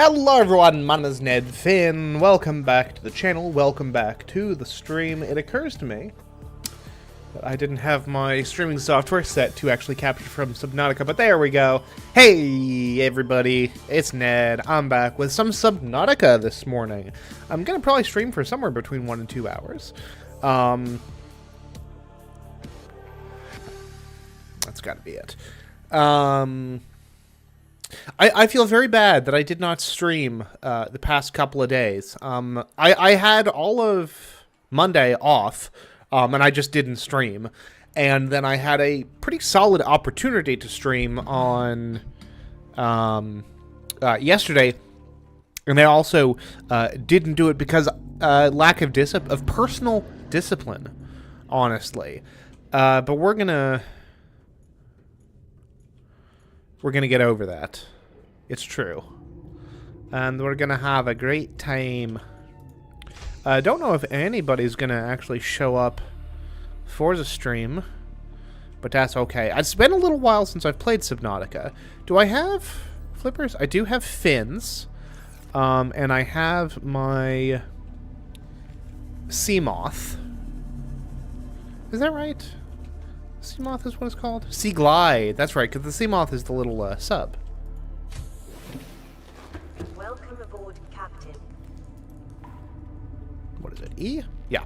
Hello everyone, my name is Ned Finn. Welcome back to the channel, welcome back to the stream. It occurs to me that I didn't have my streaming software set to actually capture from Subnautica, but there we go. Hey everybody, it's Ned. I'm back with some Subnautica this morning. I'm gonna probably stream for somewhere between 1 and 2 hours. That's gotta be it. I feel very bad that I did not stream the past couple of days. I had all of Monday off, and I just didn't stream. And then I had a pretty solid opportunity to stream on yesterday, and I also didn't do it because lack of personal discipline, honestly. But we're gonna get over that. It's true. And we're gonna have a great time. I don't know if anybody's gonna actually show up for the stream, but that's okay. It's been a little while since I've played Subnautica. Do I have flippers? I do have fins. And I have my sea moth. Is that right? Sea moth is what it's called? Sea glide. That's right, because the sea moth is the little sub. Welcome aboard, Captain. What is it? E? Yeah.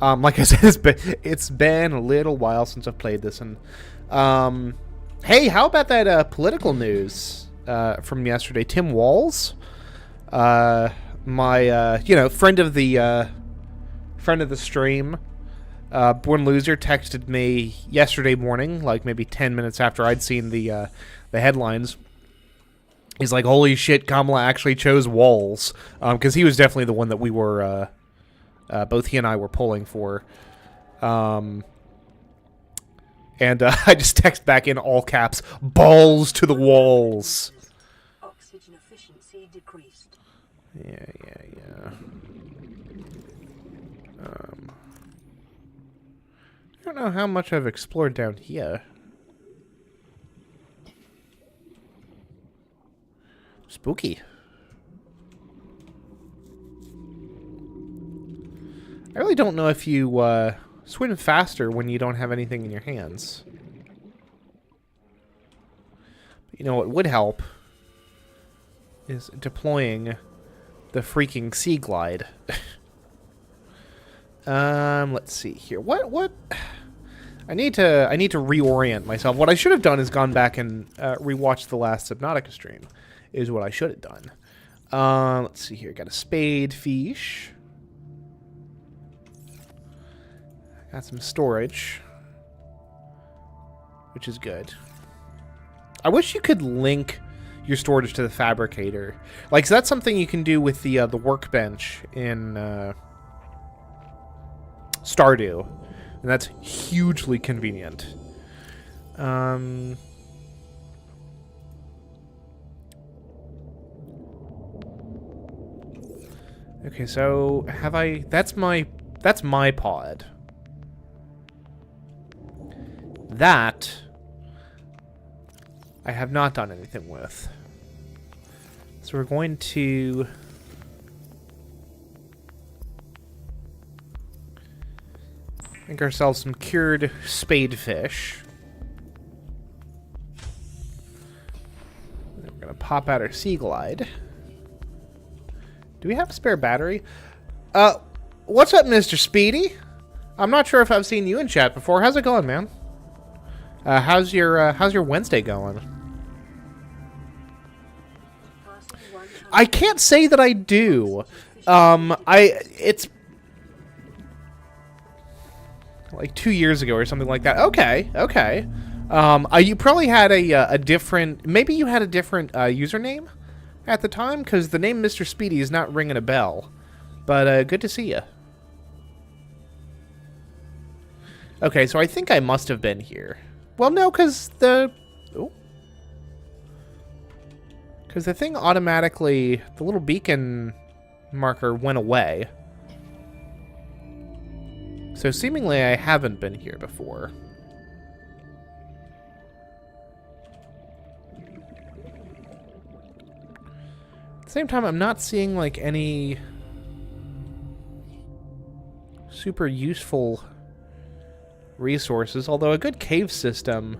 Like I said, it's been a little while since I've played this, and hey, how about that political news from yesterday? Tim Walz, my friend of the stream. Born Loser texted me yesterday morning, like maybe 10 minutes after I'd seen the headlines. He's like, holy shit, Kamala actually chose Walls. Because he was definitely the one that we were, both he and I were pulling for. And I just text back in all caps, balls to the walls. Oxygen efficiency decreased. Yeah. I don't know how much I've explored down here. Spooky. I really don't know if you swim faster when you don't have anything in your hands. But you know what would help is deploying the freaking sea glide. Let's see here. What? I need to reorient myself. What I should have done is gone back and rewatched the last Subnautica stream. Is what I should have done. Let's see here. Got a spade fish. Got some storage, which is good. I wish you could link your storage to the fabricator. Like, so that's something you can do with the workbench in Stardew, and that's hugely convenient. Okay, so have I? That's my pod. That I have not done anything with. So we're going to make ourselves some cured spadefish. Then we're going to pop out our sea glide. Do we have a spare battery? What's up, Mr. Speedy? I'm not sure if I've seen you in chat before. How's it going, man? How's your Wednesday going? I can't say that I do. It's like 2 years ago or something like that. Okay. You probably had a different, maybe you had a different username at the time, because the name Mr. Speedy is not ringing a bell. But good to see you. Okay, so I think I must have been here. Well, no, because the thing automatically, the little beacon marker went away. So seemingly I haven't been here before. Same time, I'm not seeing like any super useful resources, although a good cave system.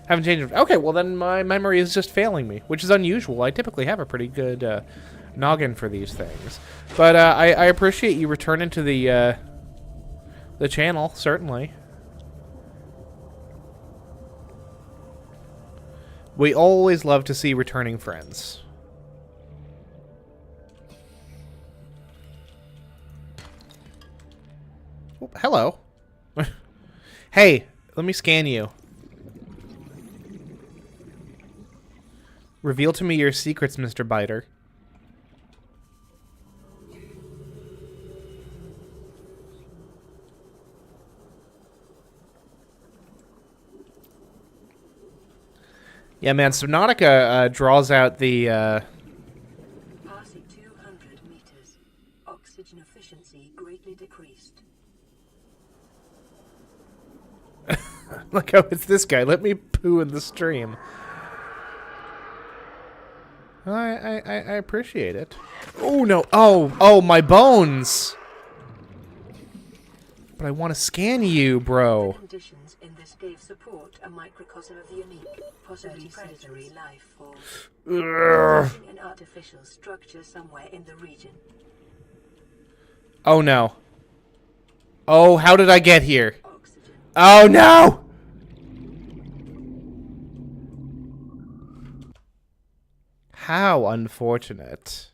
Haven't changed. Okay, well then my memory is just failing me, which is unusual. I typically have a pretty good noggin for these things. But I appreciate you returning to the channel, certainly. We always love to see returning friends. Oh, hello. Hey, let me scan you. Reveal to me your secrets, Mr. Biter. Yeah, man, Subnautica draws out the... Passing 200 meters. Oxygen efficiency greatly decreased. Look, oh, it's this guy. Let me poo in the stream. I appreciate it. Oh, no. Oh, my bones! But I want to scan you, bro. Conditions in this cave support a microcosm of unique, possibly predatory life form. An artificial structure somewhere in the region. Oh, no. Oh, how did I get here? Oxygen. Oh, no! How unfortunate.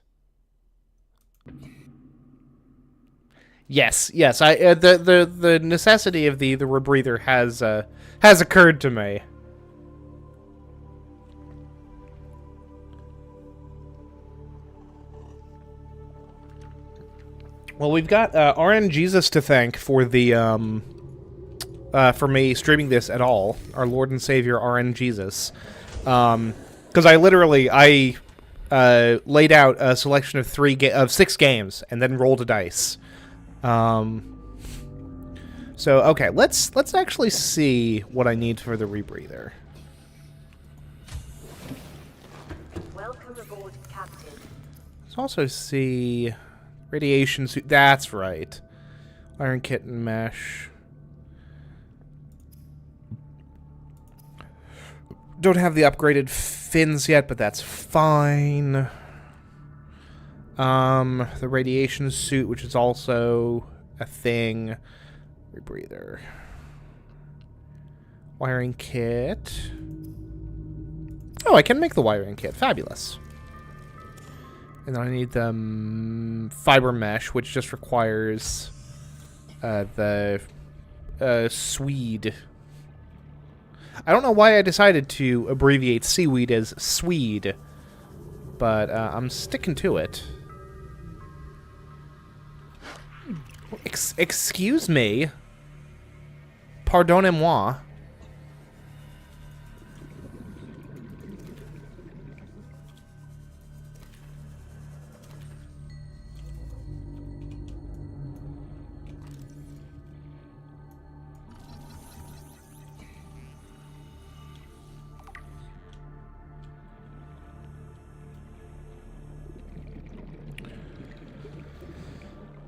Yes, yes. The necessity of the rebreather has occurred to me. Well, we've got RN Jesus to thank for the for me streaming this at all. Our Lord and Savior RN Jesus. Because I laid out a selection of 6 games and then rolled a dice. So okay, let's actually see what I need for the rebreather. Welcome aboard, Captain. Let's also see radiation suit. That's right. Iron kit and mesh. Don't have the upgraded fins yet, but that's fine. The radiation suit, which is also a thing. Rebreather. Wiring kit. Oh, I can make the wiring kit. Fabulous. And then I need the fiber mesh, which just requires the Swede. I don't know why I decided to abbreviate seaweed as Swede, but I'm sticking to it. Excuse me. Pardonnez-moi.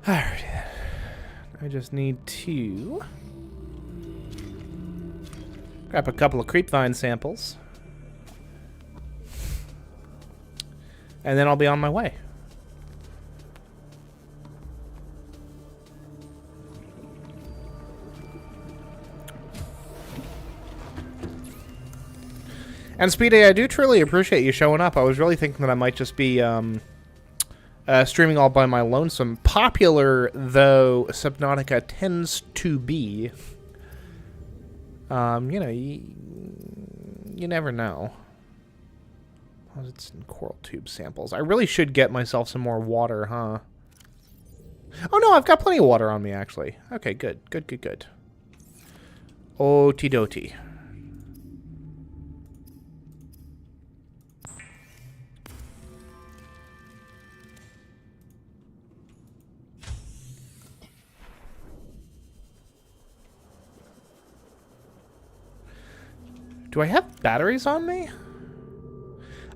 Alright. I just need to grab a couple of creepvine samples. And then I'll be on my way. And Speedy, I do truly appreciate you showing up. I was really thinking that I might just be streaming all by my lonesome. Popular though Subnautica tends to be, you know, you never know. It's in coral tube samples. I really should get myself some more water, huh? Oh no, I've got plenty of water on me actually. Okay, good. Okie-dokie. Do I have batteries on me?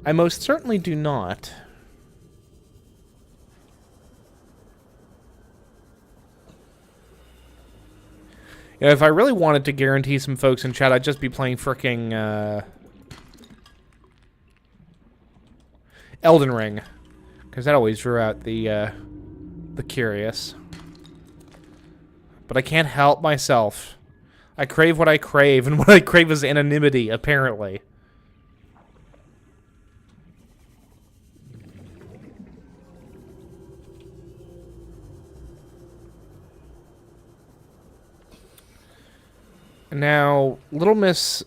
I most certainly do not. You know, if I really wanted to guarantee some folks in chat, I'd just be playing fricking Elden Ring, because that always drew out the curious. But I can't help myself. I crave what I crave, and what I crave is anonymity, apparently. Now, Little Miss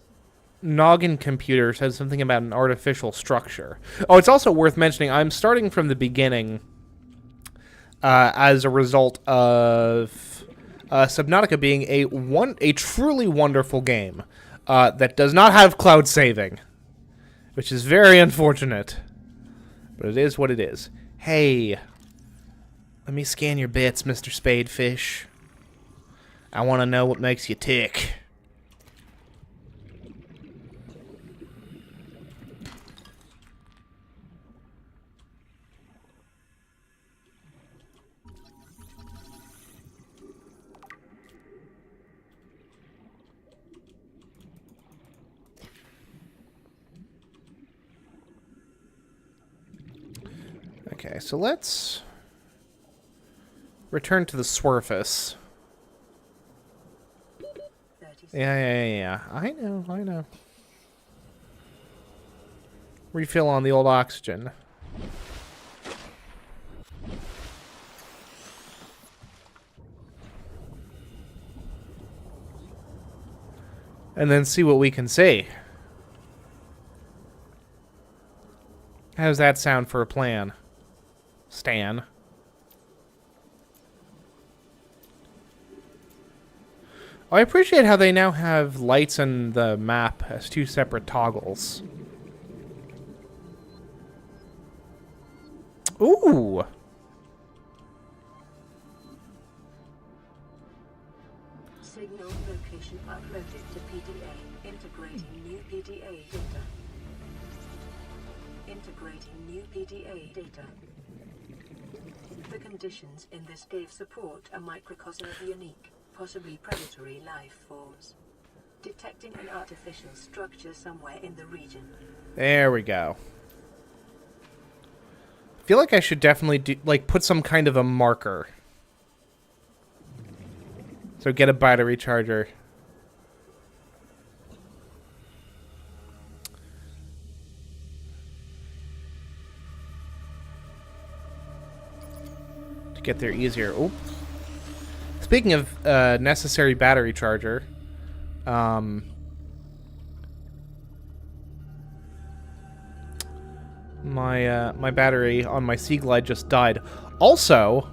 Noggin Computer said something about an artificial structure. Oh, it's also worth mentioning, I'm starting from the beginning as a result of Subnautica being a truly wonderful game that does not have cloud saving, which is very unfortunate. But it is what it is. Hey, let me scan your bits, Mr. Spadefish. I want to know what makes you tick. Okay, so let's return to the surface. Yeah. I know. Refill on the old oxygen. And then see what we can see. How's that sound for a plan, Stan? I appreciate how they now have lights in the map as two separate toggles. Ooh! Signal location uploaded to PDA. Integrating new PDA data. Integrating new PDA data. The conditions in this cave support a microcosm of unique, possibly predatory life forms. Detecting an artificial structure somewhere in the region. There we go. I feel like I should definitely put some kind of a marker. So get a battery charger. To get there easier. Oh. Speaking of necessary battery charger, my battery on my Sea Glide just died. Also,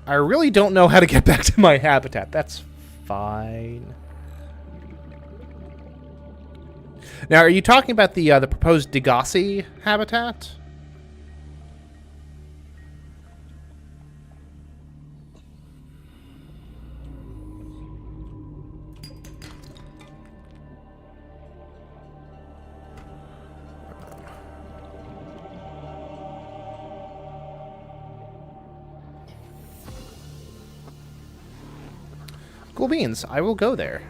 I really don't know how to get back to my habitat. That's fine. Now, are you talking about the proposed Degassi habitat? Cool beans. I will go there.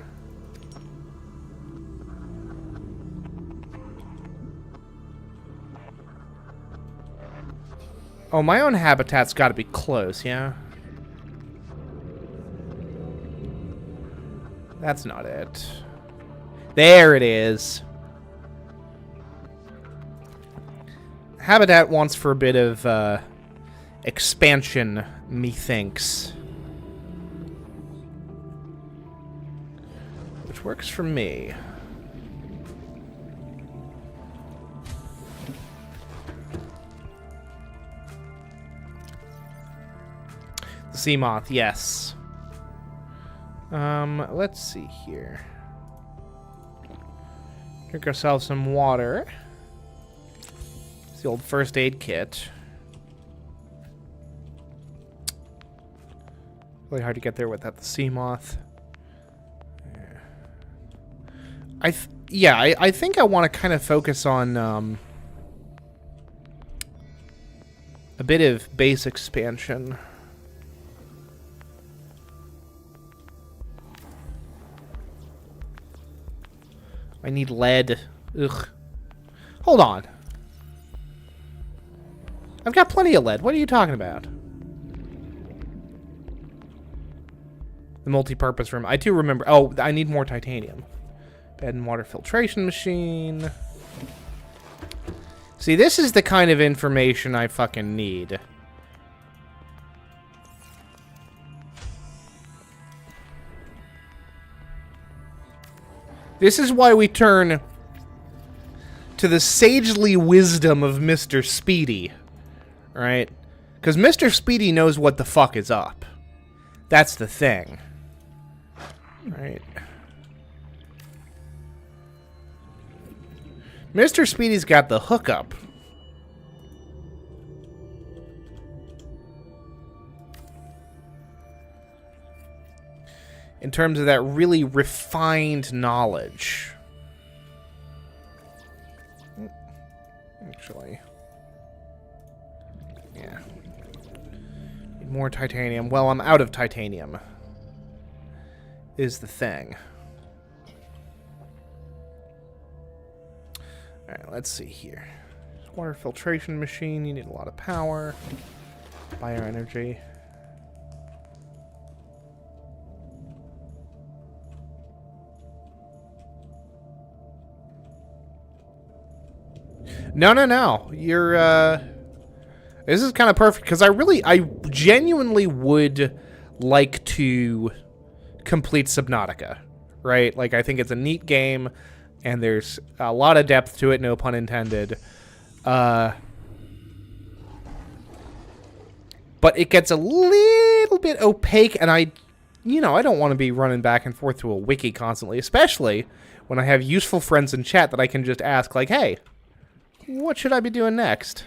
Oh, my own habitat's got to be close, yeah? That's not it. There it is. Habitat wants for a bit of expansion, methinks. Which works for me. The sea moth, yes. Let's see here. Drink ourselves some water. It's the old first aid kit. Really hard to get there without the sea moth. I think I want to kind of focus on a bit of base expansion. I need lead. Ugh. Hold on. I've got plenty of lead. What are you talking about? The multi-purpose room. I do remember. Oh, I need more titanium. Bed and water filtration machine. See, this is the kind of information I fucking need. This is why we turn to the sagely wisdom of Mr. Speedy. Right? Because Mr. Speedy knows what the fuck is up. That's the thing. Right? Mr. Speedy's got the hookup. In terms of that really refined knowledge. Actually. Yeah. Need more titanium. Well, I'm out of titanium. Is the thing. Alright, let's see here. Water filtration machine. You need a lot of power. Bioenergy. No. You're, this is kind of perfect, because I genuinely would like to complete Subnautica, right? Like, I think it's a neat game, and there's a lot of depth to it, no pun intended. But it gets a little bit opaque, and I don't want to be running back and forth to a wiki constantly, especially when I have useful friends in chat that I can just ask, like, hey, what should I be doing next?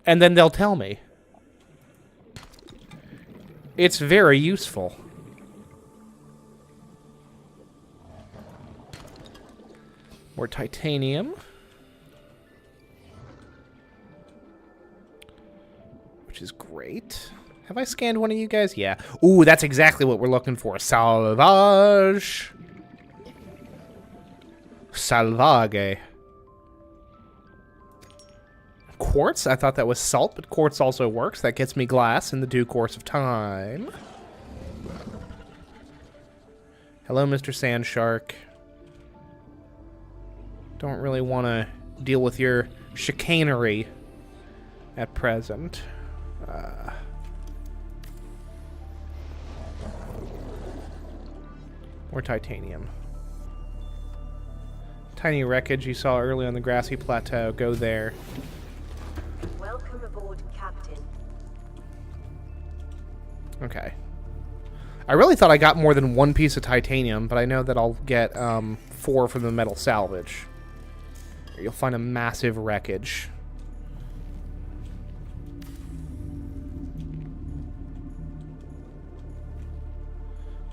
And then they'll tell me. It's very useful. More titanium. Which is great. Have I scanned one of you guys? Yeah. Ooh, that's exactly what we're looking for. Salvage. Salvage. Quartz? I thought that was salt, but quartz also works. That gets me glass in the due course of time. Hello, Mr. Sand Shark. Don't really want to deal with your chicanery at present. More titanium. Tiny wreckage you saw early on the grassy plateau. Go there. Welcome aboard, Captain. Okay. I really thought I got more than one piece of titanium, but I know that I'll get 4 from the metal salvage. You'll find a massive wreckage.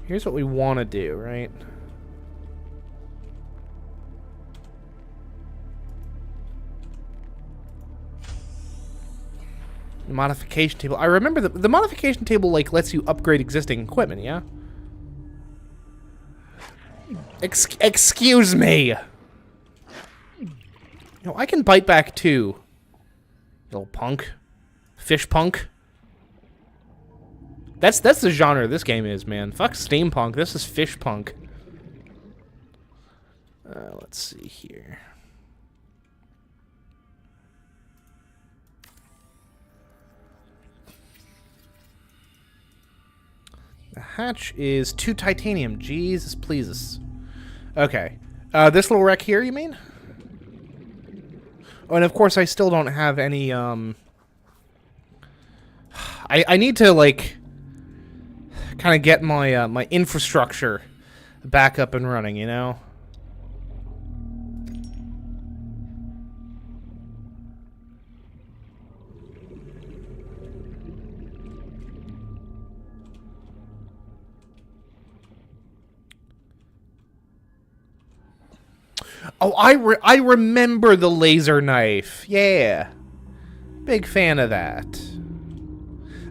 Here's what we want to do, right? The modification table. I remember the modification table, like, lets you upgrade existing equipment, yeah? Excuse me! No, I can bite back too. Little punk. Fish punk. That's the genre this game is, man. Fuck steampunk. This is fish punk. Let's see here. The hatch is 2 titanium. Jesus, please. Okay. This little wreck here, you mean? Oh, and of course, I still don't have any, I need to, like, kind of get my, my infrastructure back up and running, you know? Oh, I remember the laser knife. Yeah. Big fan of that.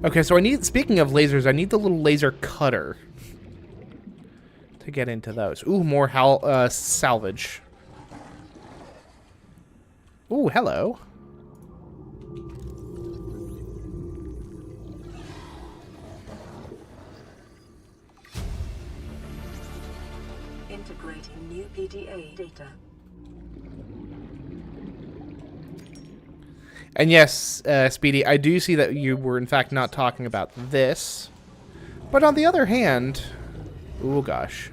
Okay, so speaking of lasers, I need the little laser cutter to get into those. Ooh, more salvage. Ooh, hello. Integrating new PDA data. And yes, Speedy, I do see that you were in fact not talking about this. But on the other hand... Ooh, gosh.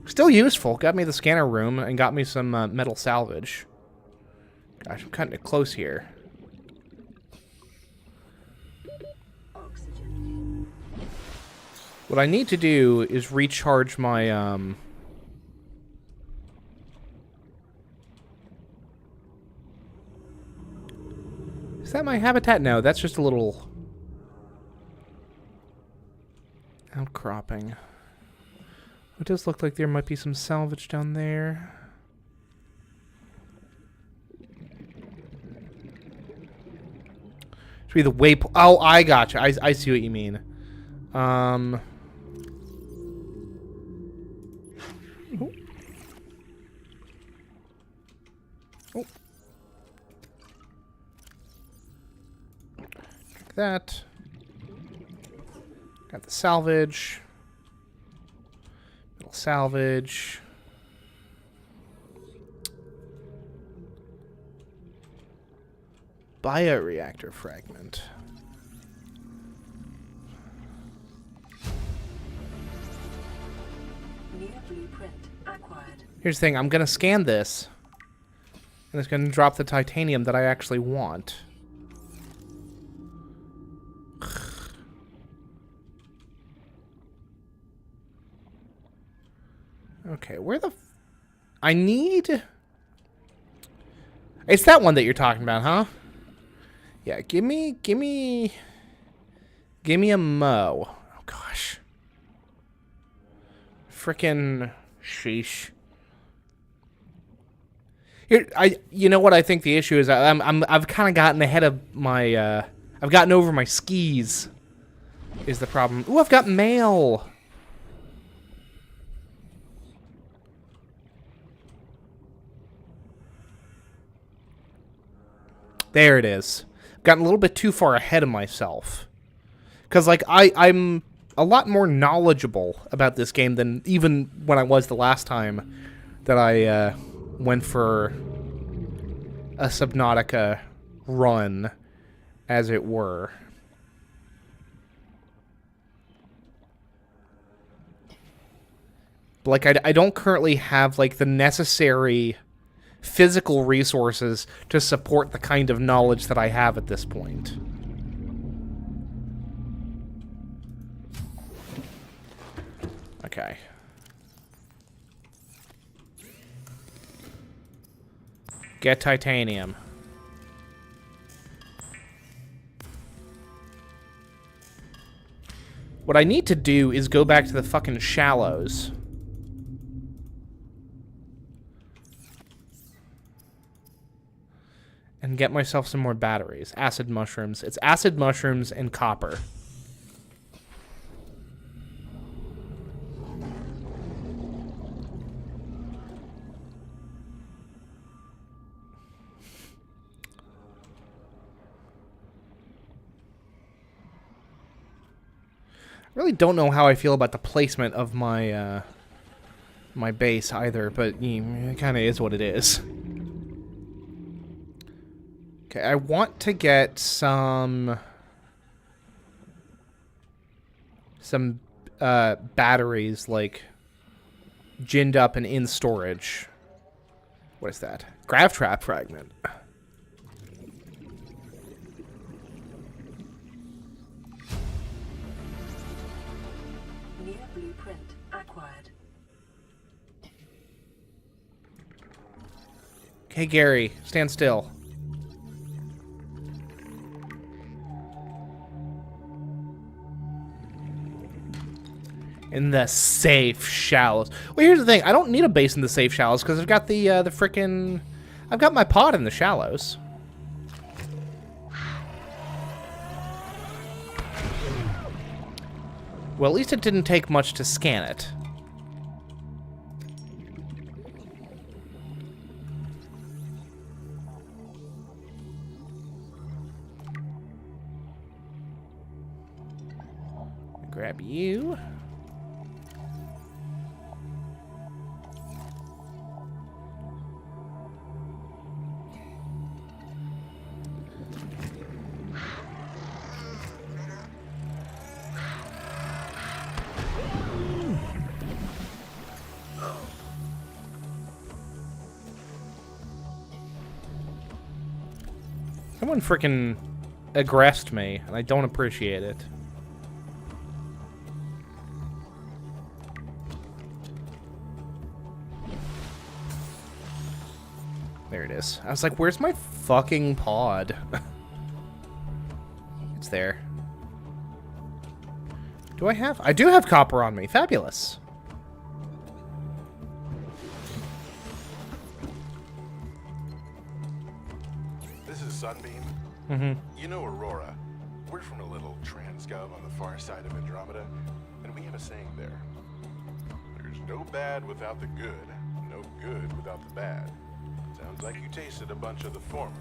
Still useful. Got me the scanner room and got me some metal salvage. Gosh, I'm cutting it close here. Oxygen. What I need to do is recharge my, Is that my habitat? No, that's just a little... outcropping. It does look like there might be some salvage down there. Should be the waypoint. Oh, I gotcha. I see what you mean. Oh. Oh. Like that. Got the salvage. Little salvage. Bioreactor fragment. New blueprint acquired. Here's the thing, I'm gonna scan this. And it's gonna drop the titanium that I actually want. Okay, where the... I need... It's that one that you're talking about, huh? Yeah, give me a mo. Oh, gosh. Frickin' sheesh. Here, you know what I think the issue is? I've kind of gotten ahead of my, I've gotten over my skis. Is the problem. Ooh, I've got mail. There it is. Gotten a little bit too far ahead of myself. Because, like, I'm a lot more knowledgeable about this game than even when I was the last time that I went for a Subnautica run, as it were. But, like, I don't currently have, like, the necessary physical resources to support the kind of knowledge that I have at this point. Okay. Get titanium. What I need to do is go back to the fucking shallows. And get myself some more batteries. Acid mushrooms. It's acid mushrooms and copper. I really don't know how I feel about the placement of my my base either, but it kind of is what it is. Okay, I want to get some batteries, like, ginned up and in storage. What is that? Grav trap fragment. New blueprint acquired. Okay, Gary, stand still. In the safe shallows. Well, here's the thing. I don't need a base in the safe shallows because I've got the frickin'... I've got my pod in the shallows. Well, at least it didn't take much to scan it. Grab you. Someone freaking aggressed me, and I don't appreciate it. There it is. I was like, where's my fucking pod? It's there. Do I have? I do have copper on me. Fabulous. This is Sunbeam. You know Aurora. We're from a little transgov on the far side of Andromeda, and we have a saying there. There's no bad without the good, no good without the bad. Sounds like you tasted a bunch of the former,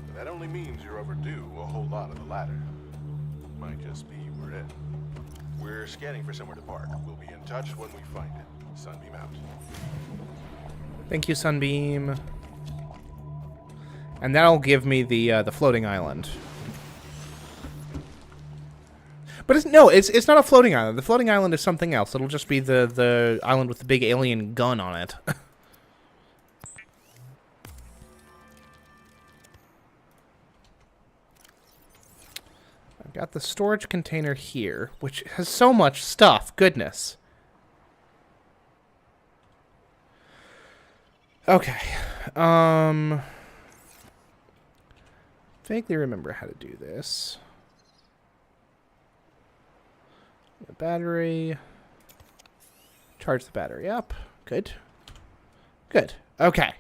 but that only means you're overdue a whole lot of the latter. Might just be we're in. We're scanning for somewhere to park. We'll be in touch when we find it. Sunbeam out. Thank you, Sunbeam. And that'll give me the floating island. But it's not a floating island. The floating island is something else. It'll just be the island with the big alien gun on it. I've got the storage container here, which has so much stuff. Goodness. Okay. Vaguely remember how to do this. The battery. Charge the battery up. Good. Good. Okay.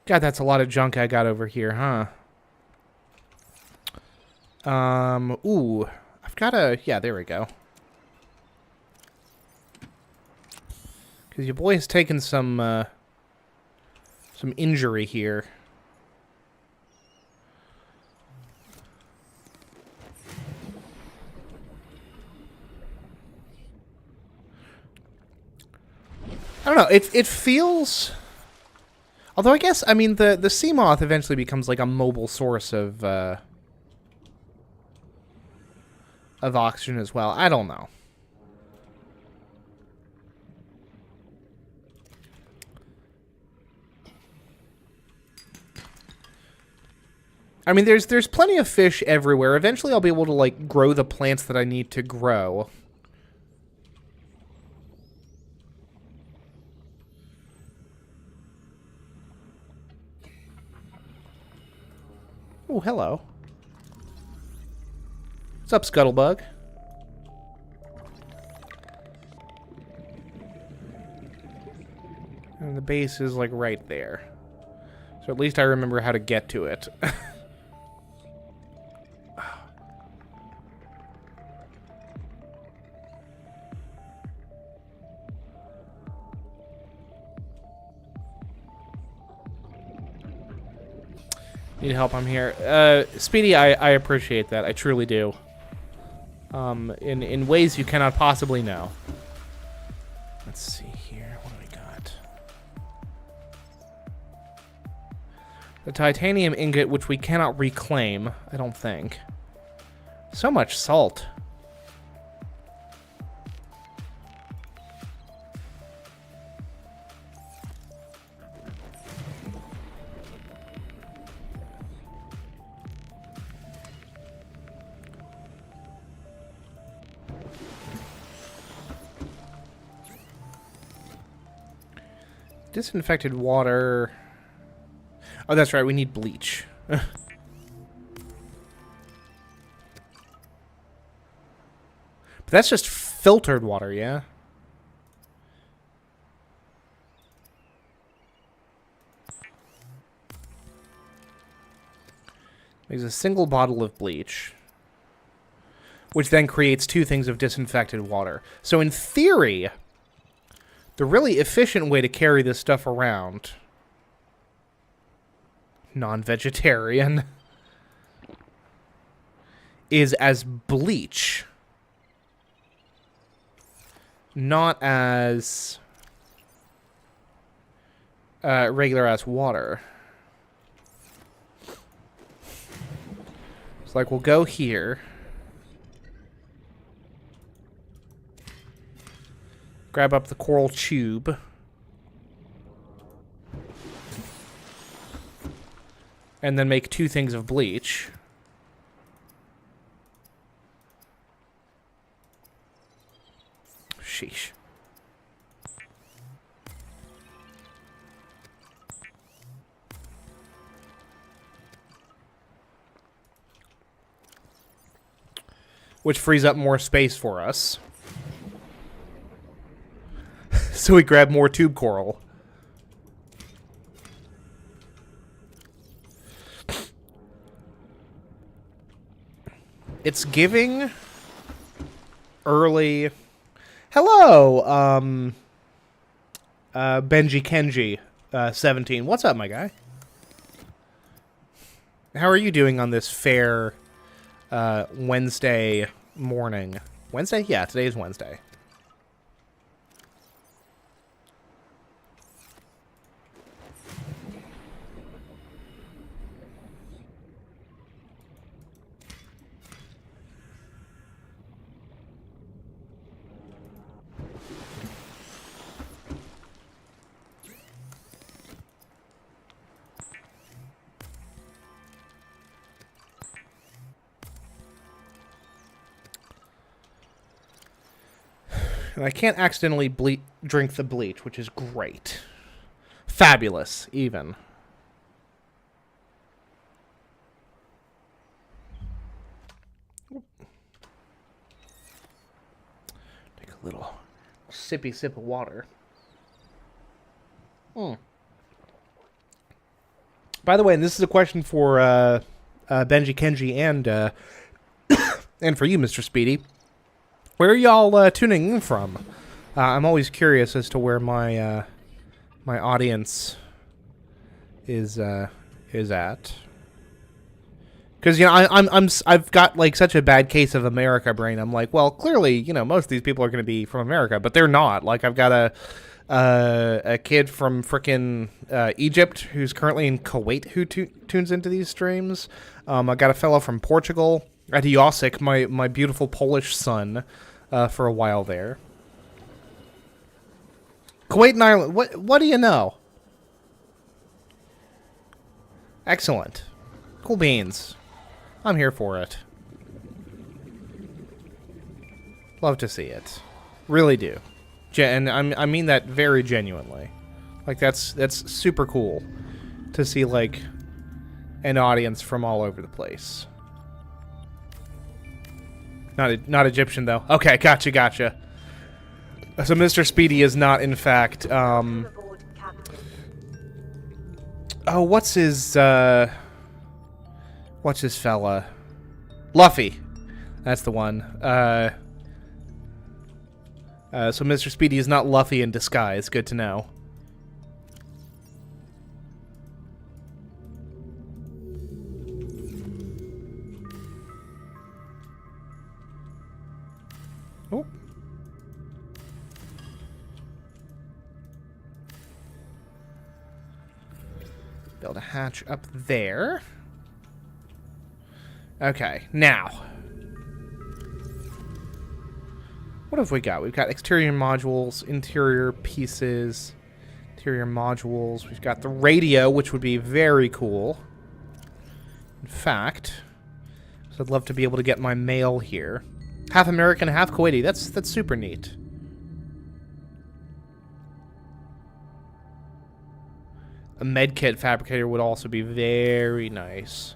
God, that's a lot of junk I got over here, huh? Ooh. I've got a... Yeah, there we go. Because your boy has taken some injury here. I don't know. It feels... Although I guess, I mean, the sea moth eventually becomes like a mobile source of oxygen as well. I don't know. I mean, there's plenty of fish everywhere. Eventually I'll be able to, like, grow the plants that I need to grow. Oh, hello. What's up, Scuttlebug? And the base is, like, right there. So at least I remember how to get to it. Need help, I'm here. Speedy, I appreciate that. I truly do. In ways you cannot possibly know. Let's see here. What do we got? The titanium ingot, which we cannot reclaim, I don't think. So much salt. Disinfected water. Oh, that's right. We need bleach. That's just filtered water, yeah? Makes a single bottle of bleach, which then creates 2 things of disinfected water. So in theory, the really efficient way to carry this stuff around, non-vegetarian, is as bleach, not as regular as water. It's like, we'll go here. Grab up the coral tube. And then make 2 things of bleach. Sheesh. Which frees up more space for us. So we grab more tube coral. It's giving early... Hello, Benji Kenji, 17. What's up, my guy? How are you doing on this fair Wednesday morning? Wednesday? Yeah, today is Wednesday. And I can't accidentally drink the bleach, which is great. Fabulous, even. Take a little sippy sip of water. By the way, and this is a question for Benji, Kenji, and and for you, Mr. Speedy. Where are y'all tuning in from? I'm always curious as to where my my audience is at. Because I've got like such a bad case of America brain. I'm like, well, clearly, you know, most of these people are going to be from America, but they're not. Like, I've got a kid from frickin' Egypt who's currently in Kuwait who tunes into these streams. I got a fellow from Portugal. I had Josik, my beautiful Polish son, for a while there. Kuwait and Ireland. What do you know? Excellent. Cool beans. I'm here for it. Love to see it. Really do. And I mean that very genuinely. Like, that's super cool to see, like, an audience from all over the place. Not Egyptian, though. Okay, gotcha. So Mr. Speedy is not, in fact, oh, what's his fella? Luffy. That's the one. So Mr. Speedy is not Luffy in disguise. Good to know. Oh. Build a hatch up there. Okay, now. What have we got? We've got exterior modules, interior pieces, interior modules. We've got the radio, which would be very cool. In fact, so I'd love to be able to get my mail here. Half American, half Kuwaiti. That's super neat. A medkit fabricator would also be very nice.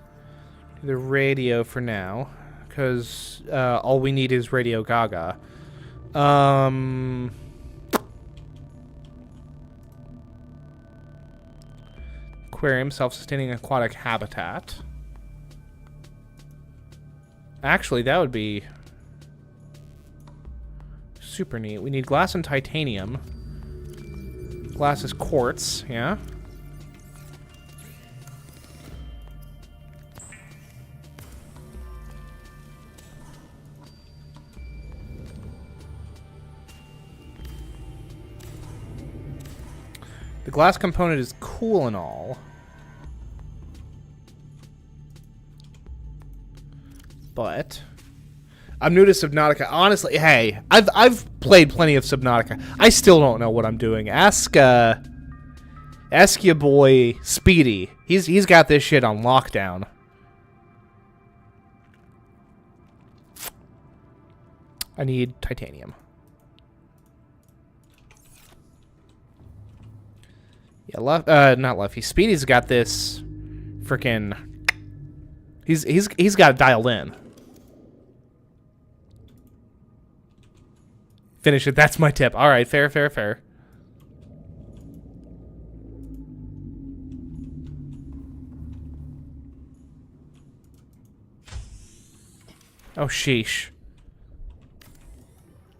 The radio for now. because all we need is Radio Gaga. Aquarium, self-sustaining aquatic habitat. Actually, that would be super neat. We need glass and titanium. Glass is quartz, yeah. The glass component is cool and all. But I'm new to Subnautica. Honestly, hey, I've played plenty of Subnautica. I still don't know what I'm doing. Ask your boy Speedy. He's got this shit on lockdown. I need titanium. Yeah, not Luffy. Speedy's got this freaking. He's got it dialed in. Finish it. That's my tip. All right, fair. Oh, sheesh.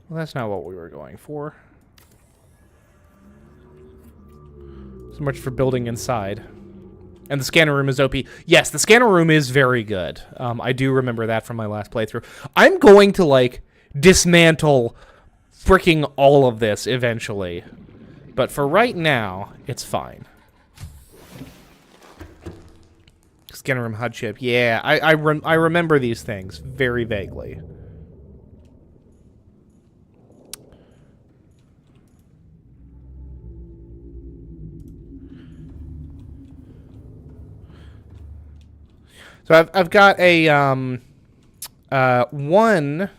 Well, that's not what we were going for. So much for building inside. And the scanner room is OP. Yes, the scanner room is very good. I do remember that from my last playthrough. I'm going to, like, dismantle freaking all of this eventually. But for right now, it's fine. Scanner room HUD chip. Yeah, I remember these things very vaguely. So I've got a one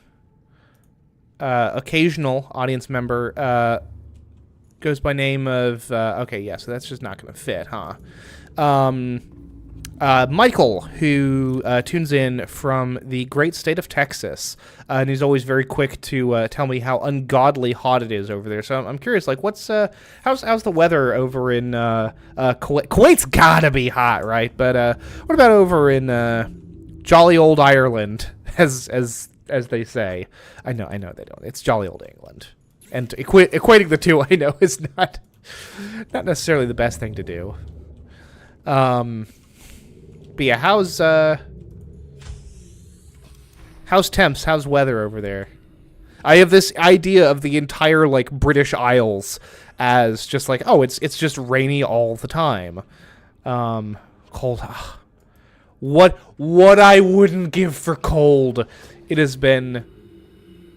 occasional audience member goes by name of okay, yeah, so that's just not going to fit, huh? Michael, who tunes in from the great state of Texas, and he's always very quick to tell me how ungodly hot it is over there. So I'm curious, like, what's how's the weather over in Kuwait? Kuwait's gotta be hot, right? But what about over in jolly old Ireland, as they say? I know they don't. It's jolly old England, and equating the two, I know, is not necessarily the best thing to do. But yeah, how's temps? How's weather over there? I have this idea of the entire, like, British Isles as just like, oh, it's just rainy all the time. Cold. What I wouldn't give for cold. It has been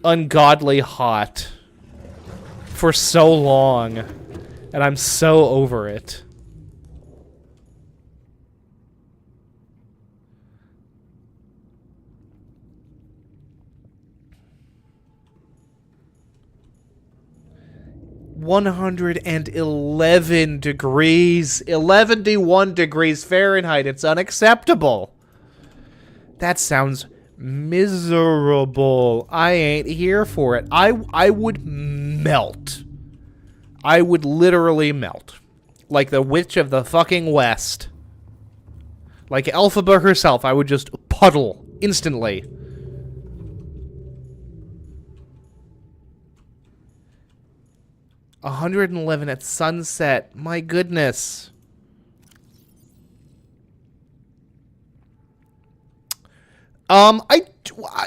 ungodly hot for so long, and I'm so over it. (111 degrees, 111 degrees Fahrenheit. It's unacceptable. That sounds miserable. I ain't here for it. I would melt. I would literally melt. Like the witch of the fucking West. Like Elphaba herself, I would just puddle instantly. $111 at sunset. My goodness.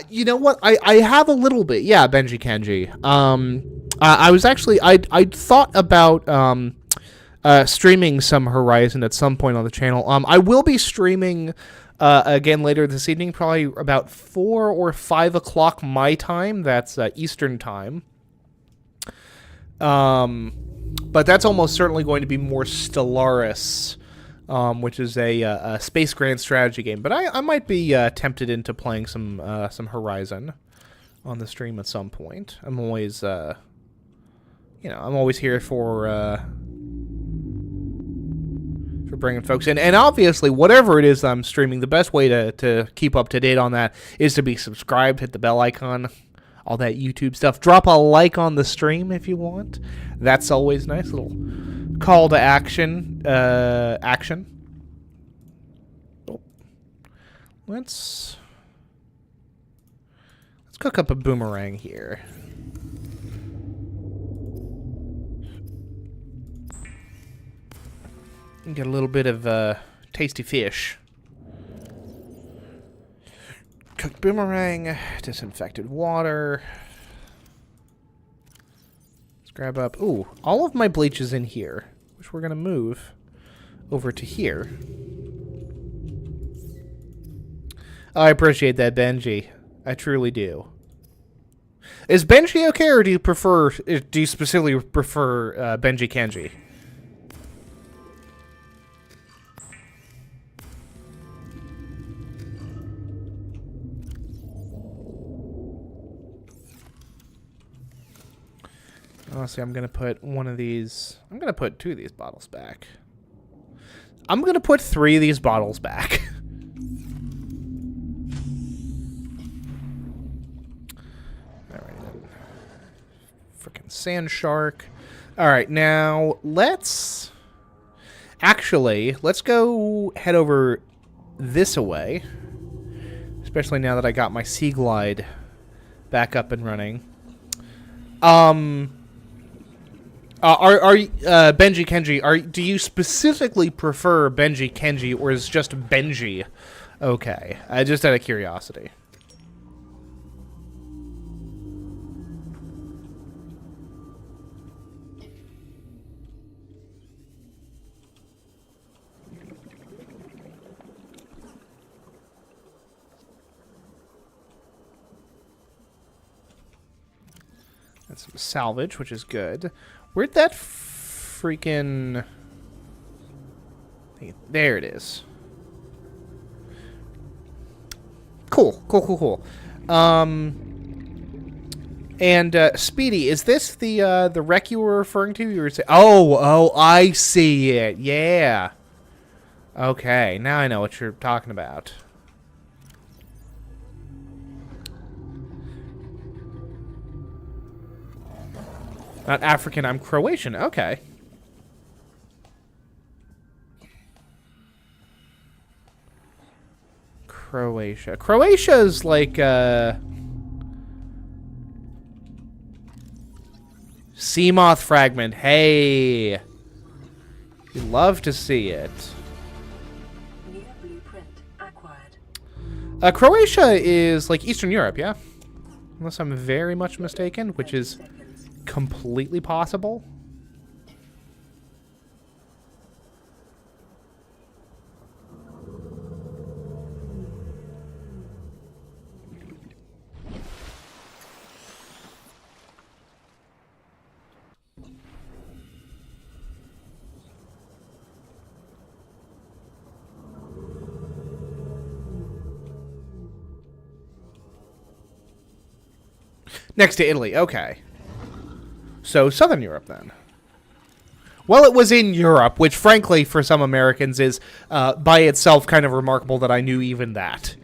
You know what? I have a little bit. Yeah, Benji Kenji. I was actually, I thought about, streaming some Horizon at some point on the channel. I will be streaming, again later this evening, probably about 4 or 5 o'clock my time. That's, Eastern time. But that's almost certainly going to be more Stellaris, which is a space grand strategy game. But I might be tempted into playing some Horizon on the stream at some point. I'm always, I'm always here for for bringing folks in. And obviously, whatever it is I'm streaming, the best way to keep up to date on that is to be subscribed, hit the bell icon, all that YouTube stuff. Drop a like on the stream if you want. That's always nice. Little call to action. Oh. Let's cook up a boomerang here. And get a little bit of tasty fish. Cooked boomerang, disinfected water. Let's grab up... Ooh, all of my bleach is in here, which we're going to move over to here. I appreciate that, Benji. I truly do. Is Benji okay, or do you specifically prefer Benji Kenji? Honestly, I'm going to put one of these... I'm going to put 2 of these bottles back. I'm going to put 3 of these bottles back. Alright then. Frickin' sand shark. Alright, now let's... Actually, let's go head over this way. Especially now that I got my Sea Glide back up and running. Benji Kenji, do you specifically prefer Benji Kenji, or is just Benji okay? Just out of curiosity. That's some salvage, which is good. Where'd that freaking... There it is. Cool. And Speedy, is this the wreck you were referring to? You were saying, oh, I see it. Yeah. Okay, now I know what you're talking about. Not African, I'm Croatian. Okay. Croatia. Croatia's like, Seamoth fragment. Hey. We love to see it. New blueprint acquired. Croatia is like Eastern Europe, yeah? Unless I'm very much mistaken, which is... completely possible. Next to Italy, okay. So, Southern Europe, then. Well, it was in Europe, which, frankly, for some Americans is, by itself, kind of remarkable that I knew even that.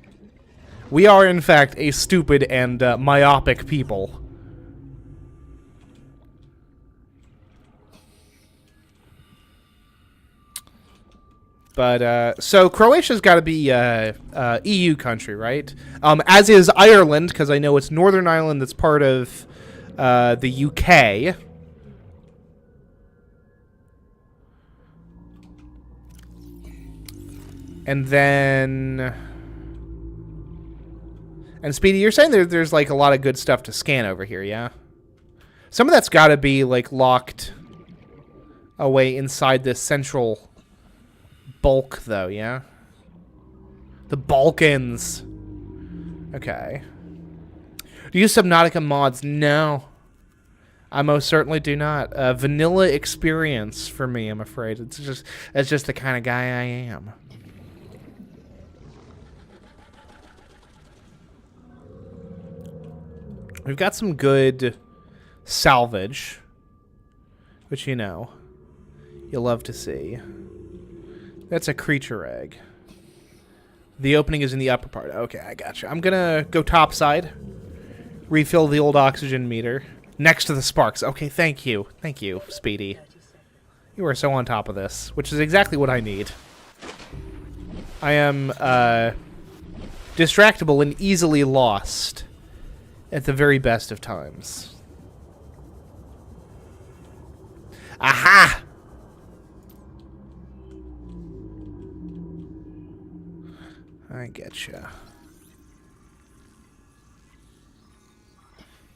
We are, in fact, a stupid and myopic people. But, so, Croatia's got to be EU country, right? As is Ireland, because I know it's Northern Ireland that's part of... the UK. And then... And Speedy, you're saying there's like a lot of good stuff to scan over here, yeah? Some of that's got to be like locked away inside this central bulk, though, yeah? The Balkans. Okay. Do you use Subnautica mods? No. I most certainly do not. Vanilla experience for me, I'm afraid. It's just the kind of guy I am. We've got some good salvage, which, you know, you'll love to see. That's a creature egg. The opening is in the upper part. Okay, I gotcha. I'm gonna go topside. Refill the old oxygen meter. Next to the sparks. Okay, thank you. Thank you, Speedy. You are so on top of this, which is exactly what I need. I am, distractible and easily lost at the very best of times. Aha! I getcha.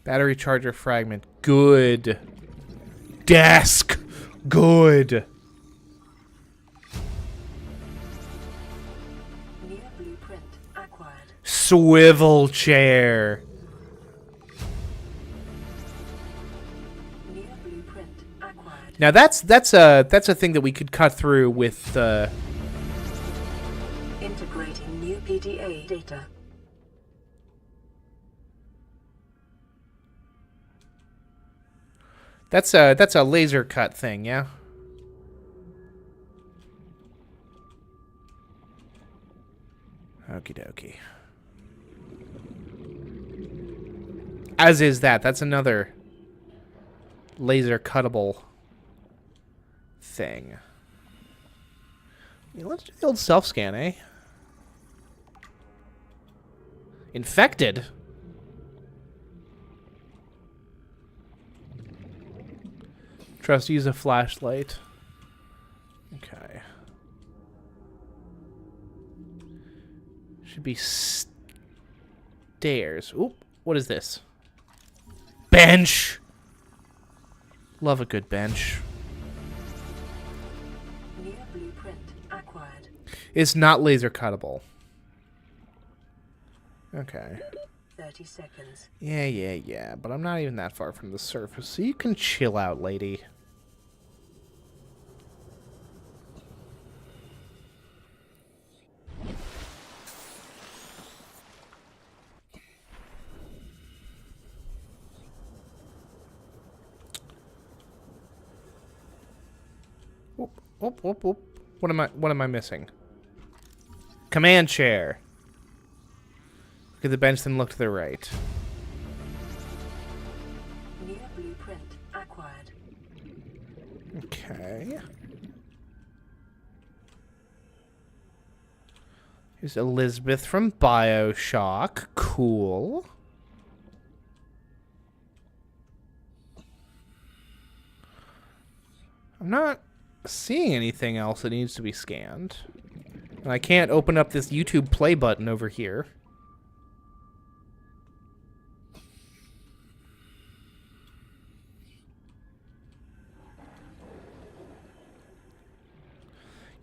Battery charger fragment. Good. Desk. Good. New blueprint acquired. Swivel chair. New blueprint acquired. Now that's a thing that we could cut through with Integrating new PDA data. that's a laser cut thing, yeah. Okie dokie. As is that. That's another laser cuttable thing. Yeah, let's do the old self-scan, eh? Infected? Trust use a flashlight. Okay. Should be stairs. Oop, what is this? Bench! Love a good bench. New blueprint acquired. It's not laser cuttable. Okay. 30 seconds. Yeah, but I'm not even that far from the surface, so you can chill out, lady. Whoop. What am I missing? Command chair. Look at the bench, then look to the right. New blueprint acquired. Okay. Here's Elizabeth from BioShock. Cool. I'm not seeing anything else that needs to be scanned. And I can't open up this YouTube play button over here.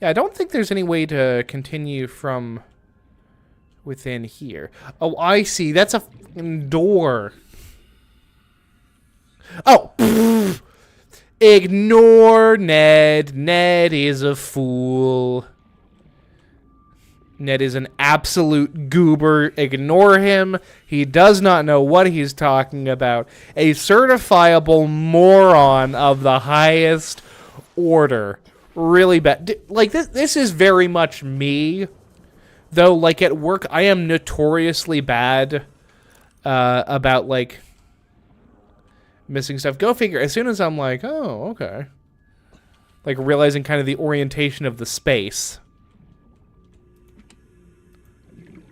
Yeah, I don't think there's any way to continue from within here. Oh, I see. That's a fucking door. Oh! Pfft. Ignore Ned. Ned is a fool. Ned is an absolute goober. Ignore him. He does not know what he's talking about. A certifiable moron of the highest order. Really bad. Like, this is very much me. Though, like, at work, I am notoriously bad about, like, missing stuff. Go figure. As soon as I'm like, oh, okay. Like, realizing kind of the orientation of the space.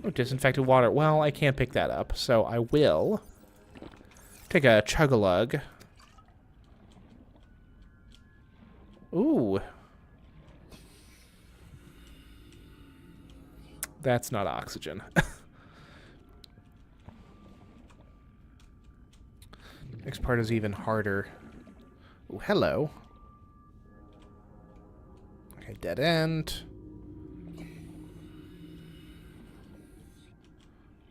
Oh, disinfected water. Well, I can't pick that up, so I will take a chug-a-lug. Ooh. That's not oxygen. Next part is even harder. Ooh, hello. Okay, dead end.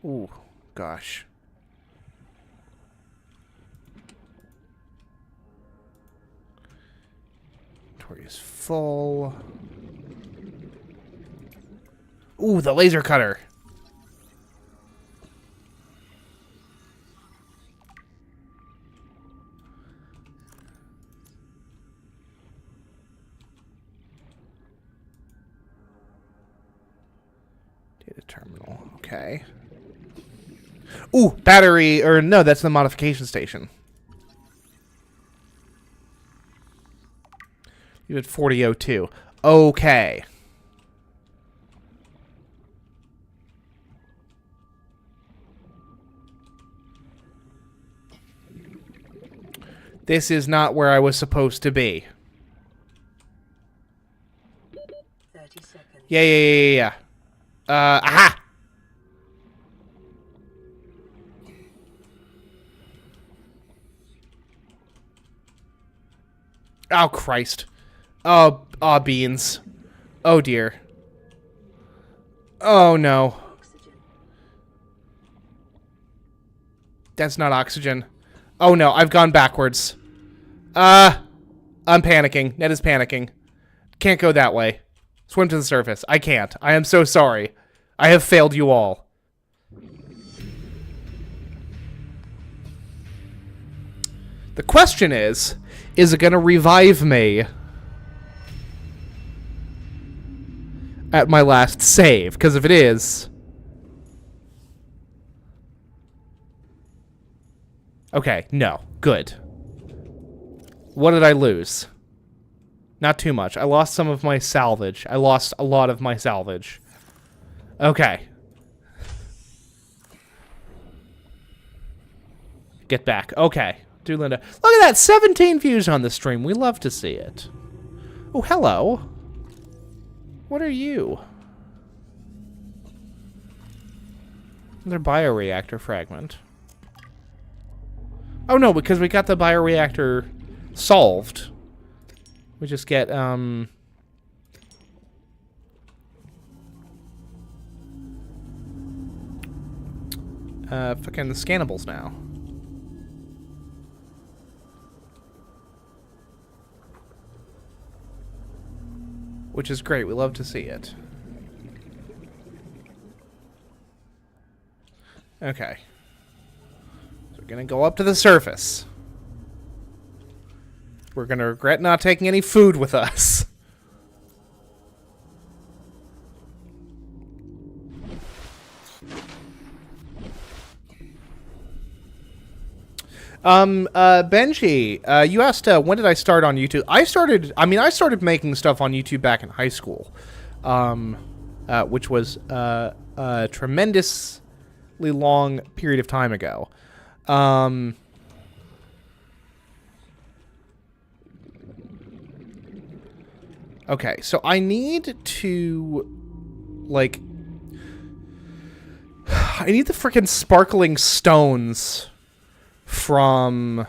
Ooh, gosh. Inventory is full. Ooh, the laser cutter. terminal. Okay. Ooh, battery, or no, that's the modification station. You had 4002. Okay. This is not where I was supposed to be. 30 seconds. Yeah. Aha! Oh, Christ. Oh, beans. Oh, dear. Oh, no. Oxygen. That's not oxygen. Oh, no, I've gone backwards. I'm panicking. Ned is panicking. Can't go that way. Swim to the surface. I can't. I am so sorry. I have failed you all. The question is it going to revive me at my last save? Because if it is... Okay, no. Good. What did I lose? Not too much. I lost some of my salvage. I lost a lot of my salvage. Okay. Get back. Okay. Do Linda. Look at that! 17 views on the stream. We love to see it. Oh, hello. What are you? Another bioreactor fragment. Oh, no, because we got the bioreactor solved. We just get, fucking the scannables now. Which is great. We love to see it. Okay. So we're gonna go up to the surface. We're gonna regret not taking any food with us. Benji, you asked when did I start on YouTube? I started making stuff on YouTube back in high school, which was a tremendously long period of time ago. Okay, so I need to, like, I need the frickin' sparkling stones from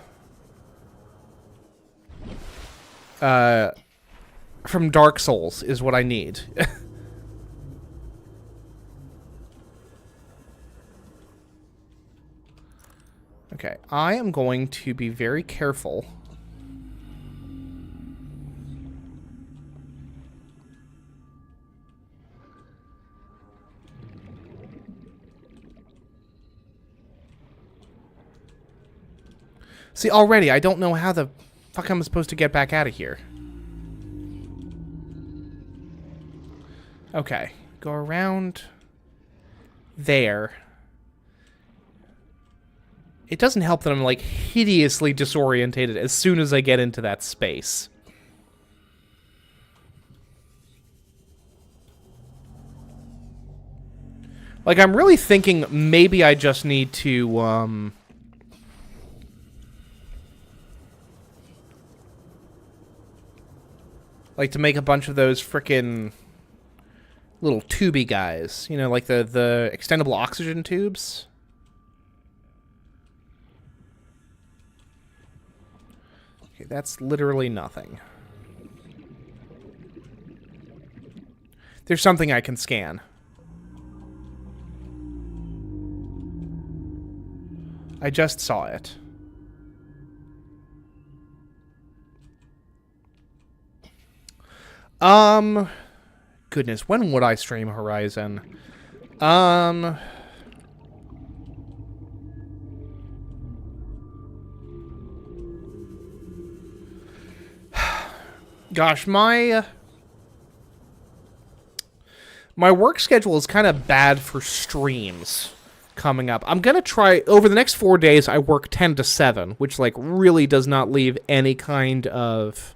Dark Souls is what I need. Okay, I am going to be very careful. See, already, I don't know how the fuck I'm supposed to get back out of here. Okay, go around there. It doesn't help that I'm, like, hideously disorientated as soon as I get into that space. Like, I'm really thinking maybe I just need to, like, to make a bunch of those frickin' little tubey guys. You know, like the extendable oxygen tubes. Okay, that's literally nothing. There's something I can scan. I just saw it. Goodness, when would I stream Horizon? Gosh, my My work schedule is kind of bad for streams coming up. I'm going to try, over the next 4 days, I work 10 to 7, which, like, really does not leave any kind of...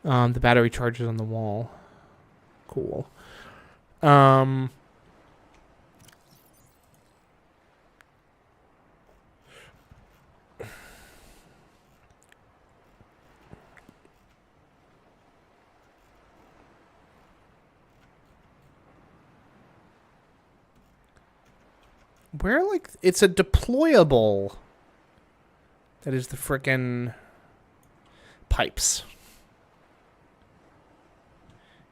the battery charges on the wall. Cool. Where, like, it's a deployable. That is the frickin' pipes.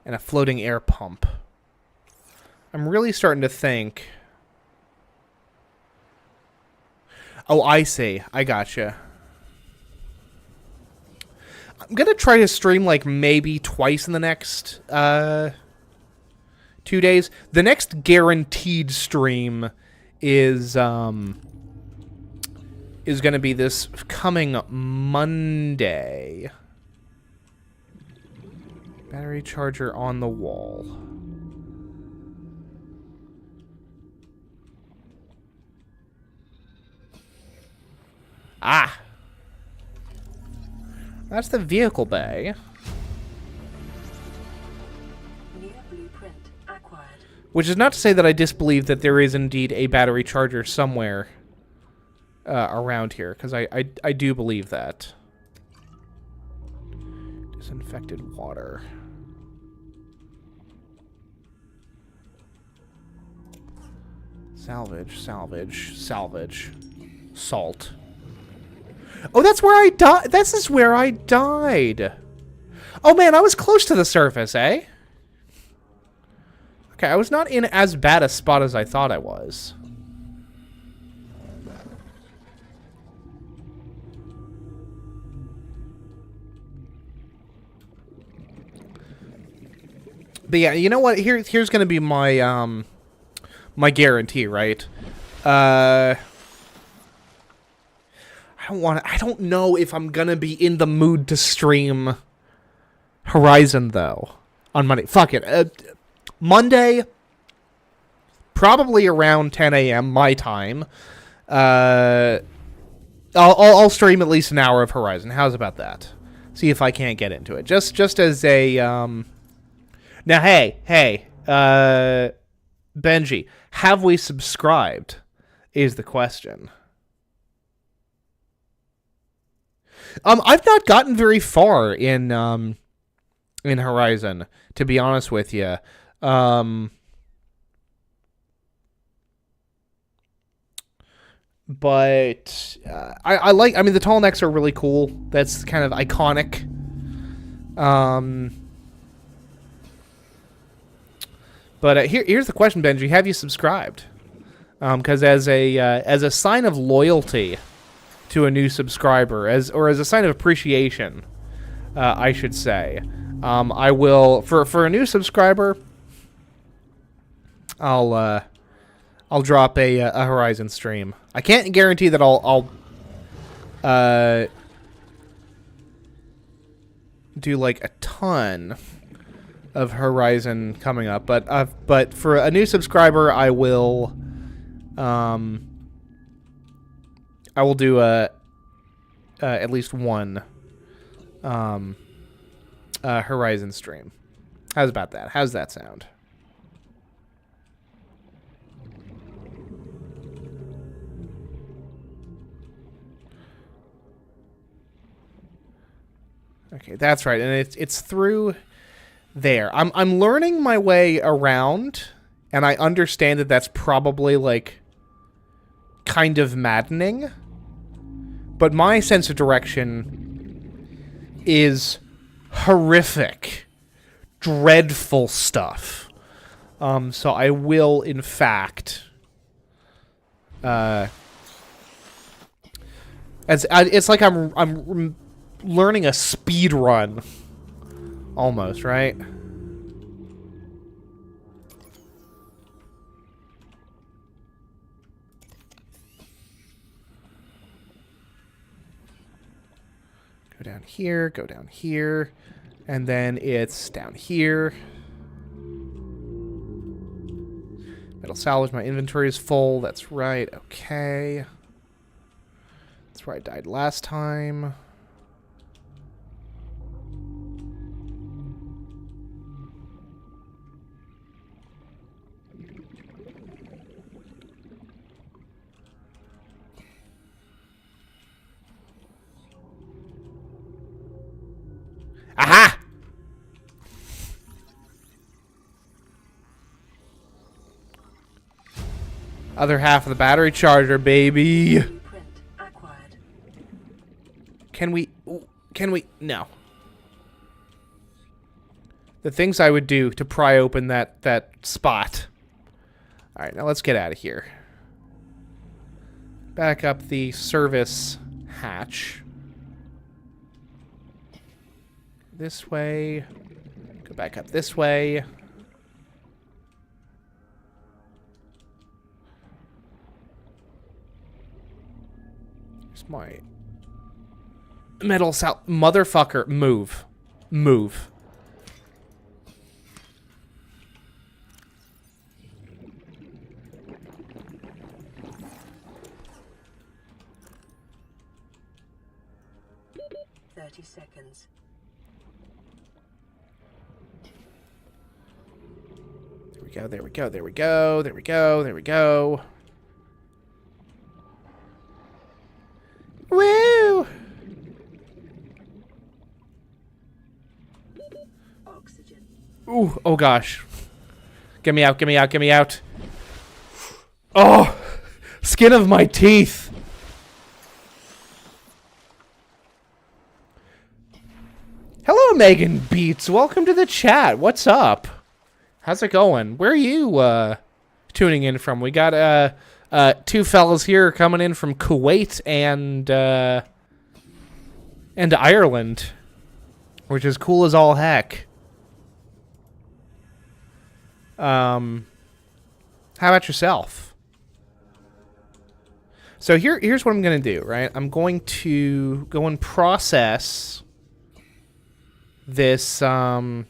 And a floating air pump. I'm really starting to think. Oh, I see. I gotcha. I'm gonna try to stream, like, maybe twice in the next, 2 days. The next guaranteed stream is gonna be this coming Monday. Battery charger on the wall. Ah! That's the vehicle bay. New blueprint acquired. Which is not to say that I disbelieve that there is indeed a battery charger somewhere around here, because I do believe that. Disinfected water. Salvage, salvage, salvage. Salt. Oh, that's where I died. This is where I died. Oh, man, I was close to the surface, eh? Okay, I was not in as bad a spot as I thought I was. But yeah, you know what? Here's gonna be my my guarantee, right? I don't know if I'm gonna be in the mood to stream Horizon though on Monday. Fuck it. Monday, probably around 10 a.m. my time. I'll stream at least an hour of Horizon. How's about that? See if I can't get into it. Just as a Now, hey, Benji, have we subscribed? Is the question. I've not gotten very far in Horizon, to be honest with you. But I like. I mean, the tall necks are really cool. That's kind of iconic. But here's the question, Benji: have you subscribed? Because as a sign of loyalty to a new subscriber, as a sign of appreciation, I should say, I will for a new subscriber, I'll drop a Horizon stream. I can't guarantee that I'll do like a ton of Horizon coming up, but for a new subscriber, I will do at least one Horizon stream. How's about that? How's that sound? Okay, that's right, and it's through there. I'm learning my way around, and I understand that that's probably like kind of maddening, but my sense of direction is horrific, dreadful stuff. So I will, in fact, it's like I'm learning a speed run, almost, right? Go down here, and then it's down here. Metal salvage. My inventory is full. That's right. Okay. That's where I died last time. Aha! Other half of the battery charger, baby. Print acquired. Can we? No. The things I would do to pry open that spot. All right, now let's get out of here. Back up the service hatch. This way. Go back up this way. Here's my metal motherfucker. Move. Move. Seconds. There we go, there we go, there we go, there we go. Woo! Oxygen. Ooh, oh gosh. Get me out, get me out, get me out. Oh! Skin of my teeth! Hello, Megan Beats. Welcome to the chat. What's up? How's it going? Where are you tuning in from? We got two fellas here coming in from Kuwait and Ireland, which is cool as all heck. How about yourself? So here's what I'm gonna do, right? I'm going to go and process this am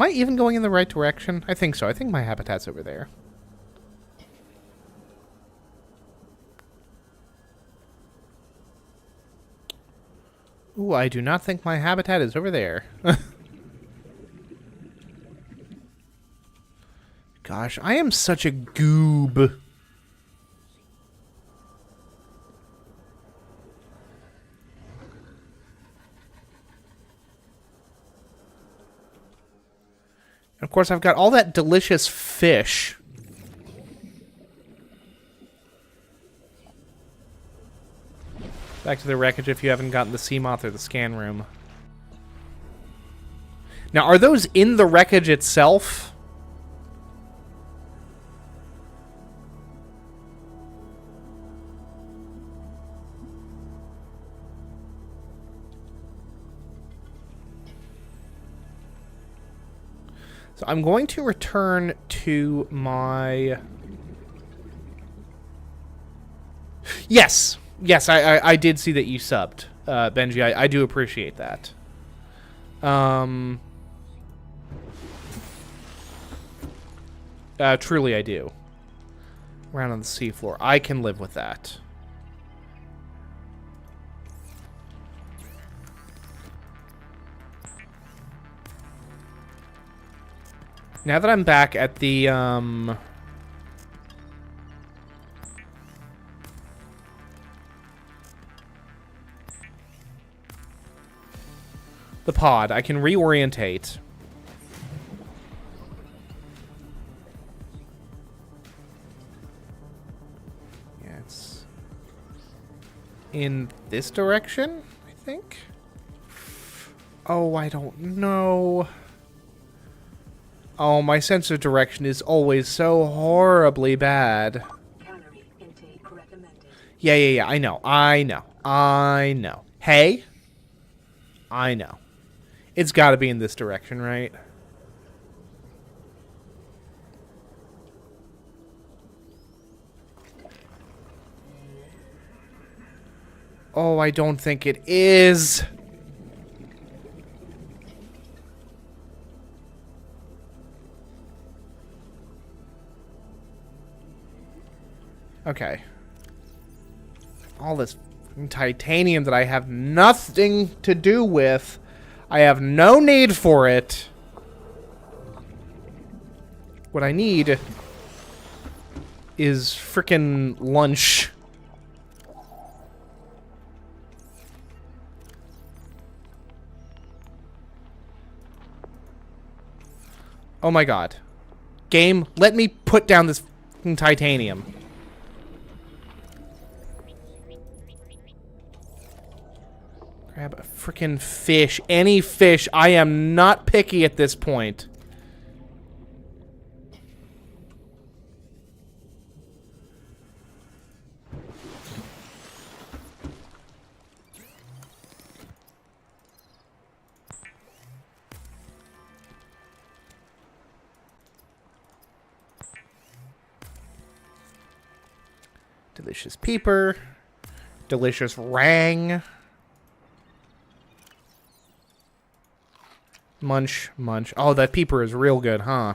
I even going in the right direction? I think so. I think my habitat's over there. Ooh, I do not think my habitat is over there. Gosh, I am such a goob. Of course, I've got all that delicious fish. Back to the wreckage if you haven't gotten the sea moth or the scan room. Now, are those in the wreckage itself? So I'm going to return to my... Yes! Yes, I did see that you subbed, Benji. I do appreciate that. Truly I do. Around on the seafloor. I can live with that. Now that I'm back at the, the pod, I can reorientate. Yeah, it's in this direction, I think. Oh, I don't know. Oh, my sense of direction is always so horribly bad. Calorie intake recommended. Yeah, I know. Hey? I know. It's gotta be in this direction, right? Oh, I don't think it is. Okay. All this titanium that I have nothing to do with. I have no need for it. What I need is frickin' lunch. Oh my god. Game, let me put down this titanium. Grab a frickin' fish. Any fish. I am not picky at this point. Delicious peeper. Delicious rang. Munch, munch. Oh, that peeper is real good, huh?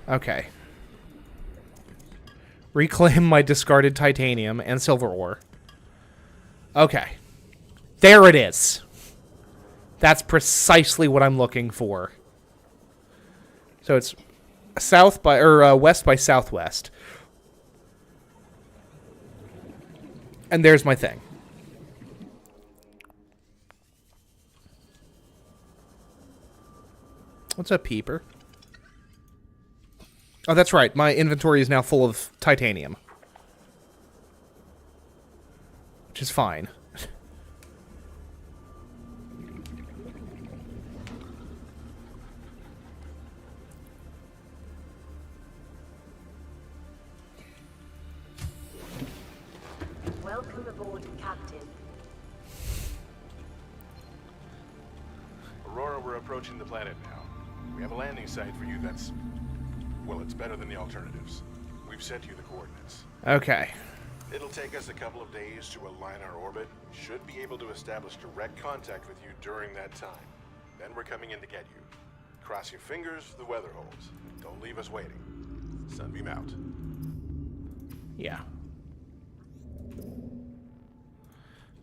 Okay. Reclaim my discarded titanium and silver ore. Okay. There it is. That's precisely what I'm looking for. So it's south by, or west by southwest. And there's my thing. What's a peeper? Oh, that's right. My inventory is now full of titanium. Which is fine. Welcome aboard, Captain. Aurora, we're approaching the planet now. We have a landing site for you that's... well, it's better than the alternatives. We've sent you the coordinates. Okay. It'll take us a couple of days to align our orbit. Should be able to establish direct contact with you during that time. Then we're coming in to get you. Cross your fingers, the weather holds. Don't leave us waiting. Sunbeam out. Yeah.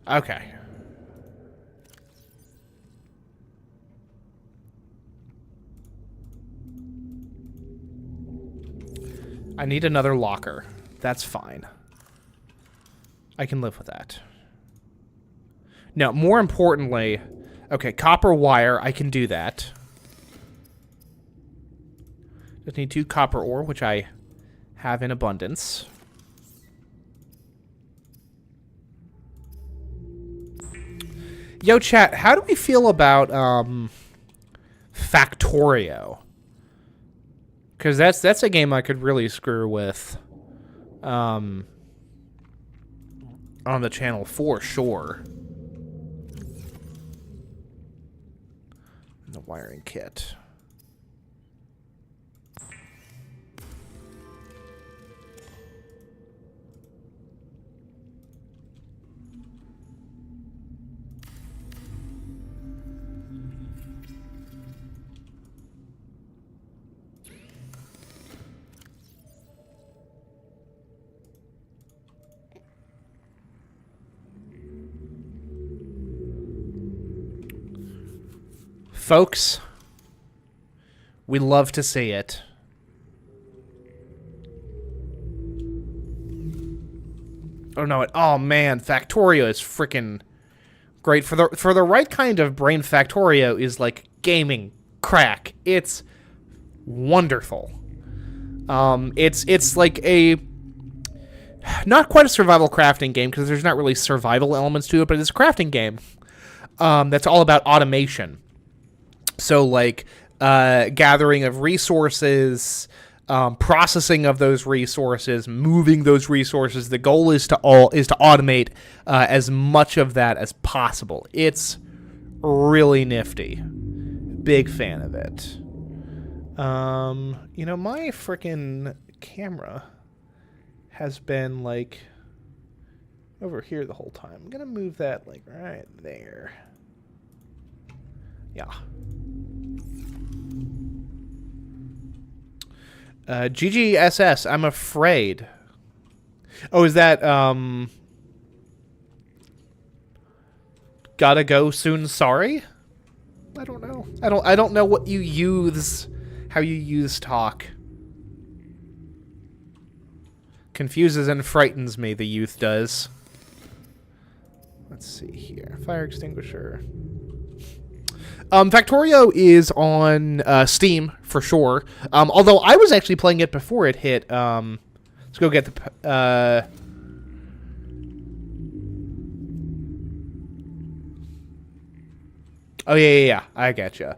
Okay. I need another locker. That's fine. I can live with that. Now, more importantly, okay, copper wire, I can do that. Just need 2 copper ore, which I have in abundance. Yo, chat, how do we feel about Factorio? Because that's a game I could really screw with on the channel for sure. The wiring kit. Folks, we love to see it. Oh no! Oh man, Factorio is freaking great for the right kind of brain. Factorio is like gaming crack. It's wonderful. It's like a not quite a survival crafting game because there's not really survival elements to it, but it's a crafting game that's all about automation. So, like, gathering of resources, processing of those resources, moving those resources. The goal is to automate as much of that as possible. It's really nifty. Big fan of it. You know, my freaking camera has been, like, over here the whole time. I'm gonna move that, like, right there. Yeah. GGSS, I'm afraid Oh, is that gotta go soon? Sorry. I don't know. I don't know what you youths, how you youths talk. Confuses and frightens me. The youth does. Let's see here. Fire extinguisher. Factorio is on Steam for sure. Although I was actually playing it before it hit. Let's go get the. Oh yeah. I getcha.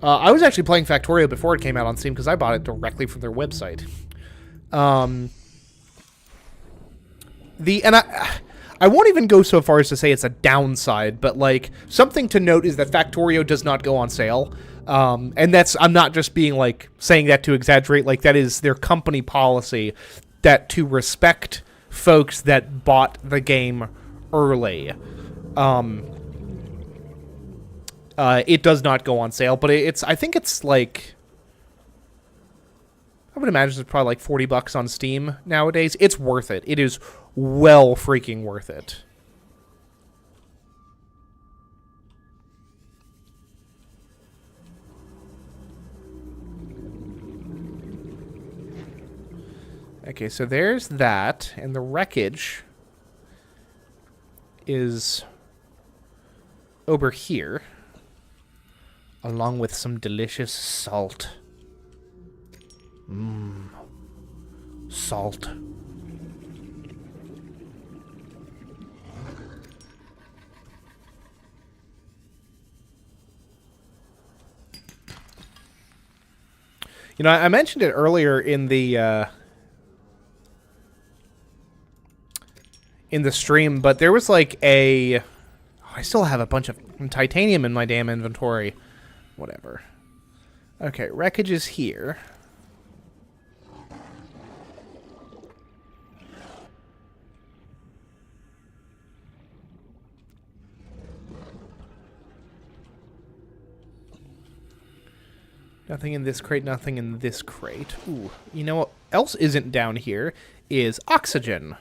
I was actually playing Factorio before it came out on Steam because I bought it directly from their website. I won't even go so far as to say it's a downside, but like something to note is that Factorio does not go on sale. And I'm not just being like saying that to exaggerate, like that is their company policy, that to respect folks that bought the game early. It does not go on sale, but I think it's like, I would imagine it's probably like $40 on Steam nowadays. It's worth it. It is well freaking worth it. Okay, so there's that, and the wreckage is over here, along with some delicious salt. Salt. You know, I mentioned it earlier in the stream, but there was like a... I still have a bunch of titanium in my damn inventory. Whatever. Okay, wreckage is here. Nothing in this crate, nothing in this crate. Ooh, you know what else isn't down here is oxygen.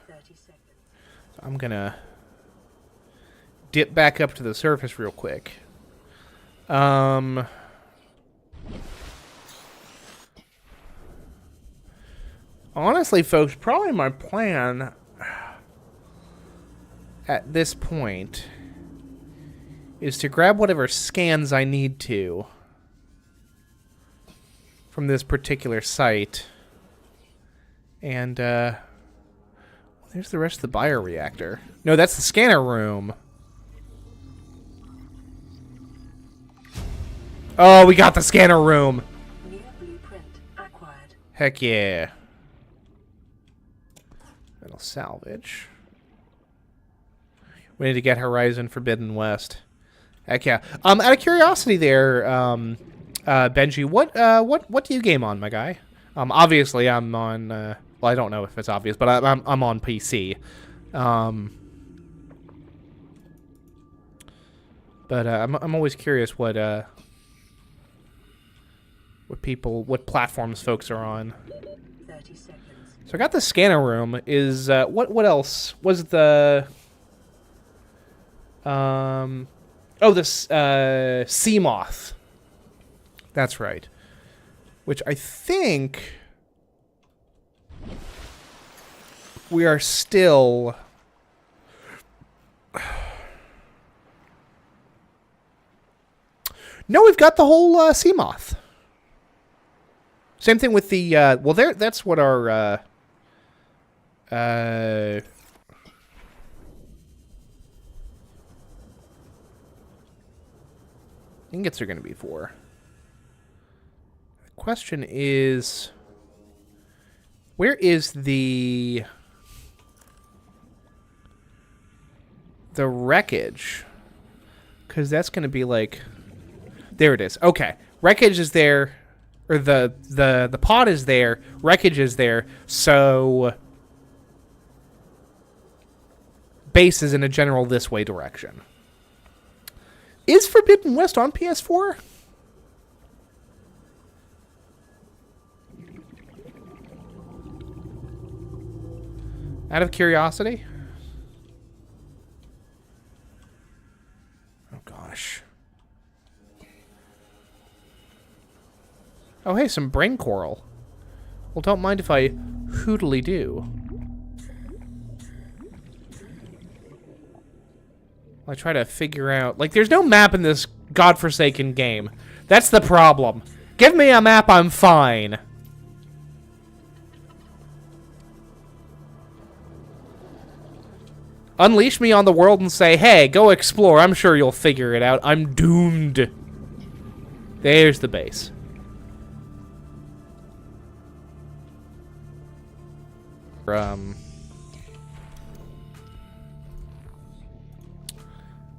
So I'm gonna dip back up to the surface real quick. Honestly, folks, probably my plan at this point is to grab whatever scans I need to from this particular site. And, there's the rest of the bioreactor. No, that's the scanner room. Oh, we got the scanner room. New blueprint acquired. Heck yeah. Metal salvage. We need to get Horizon Forbidden West. Heck yeah. Out of curiosity there, Benji, what do you game on, my guy? Obviously I'm on, well, I don't know if it's obvious, but I'm on PC. But I'm always curious what platforms folks are on. 30 seconds. So I got the scanner room. Is what else was the this sea moth. That's right. Which I think we are still No, we've got the whole sea moth. Same thing with the well there that's what our ingots are going to be for. The question is, where is the wreckage? Because that's going to be like, there it is. Okay, wreckage is there, or the pod is there. Wreckage is there. So base is in a general this way direction. Is Forbidden West on PS4? Out of curiosity? Oh, gosh. Oh, hey, some brain coral. Well, don't mind if I hoodly do. I try to figure out... Like, there's no map in this godforsaken game. That's the problem. Give me a map, I'm fine. Unleash me on the world and say, hey, go explore. I'm sure you'll figure it out. I'm doomed. There's the base.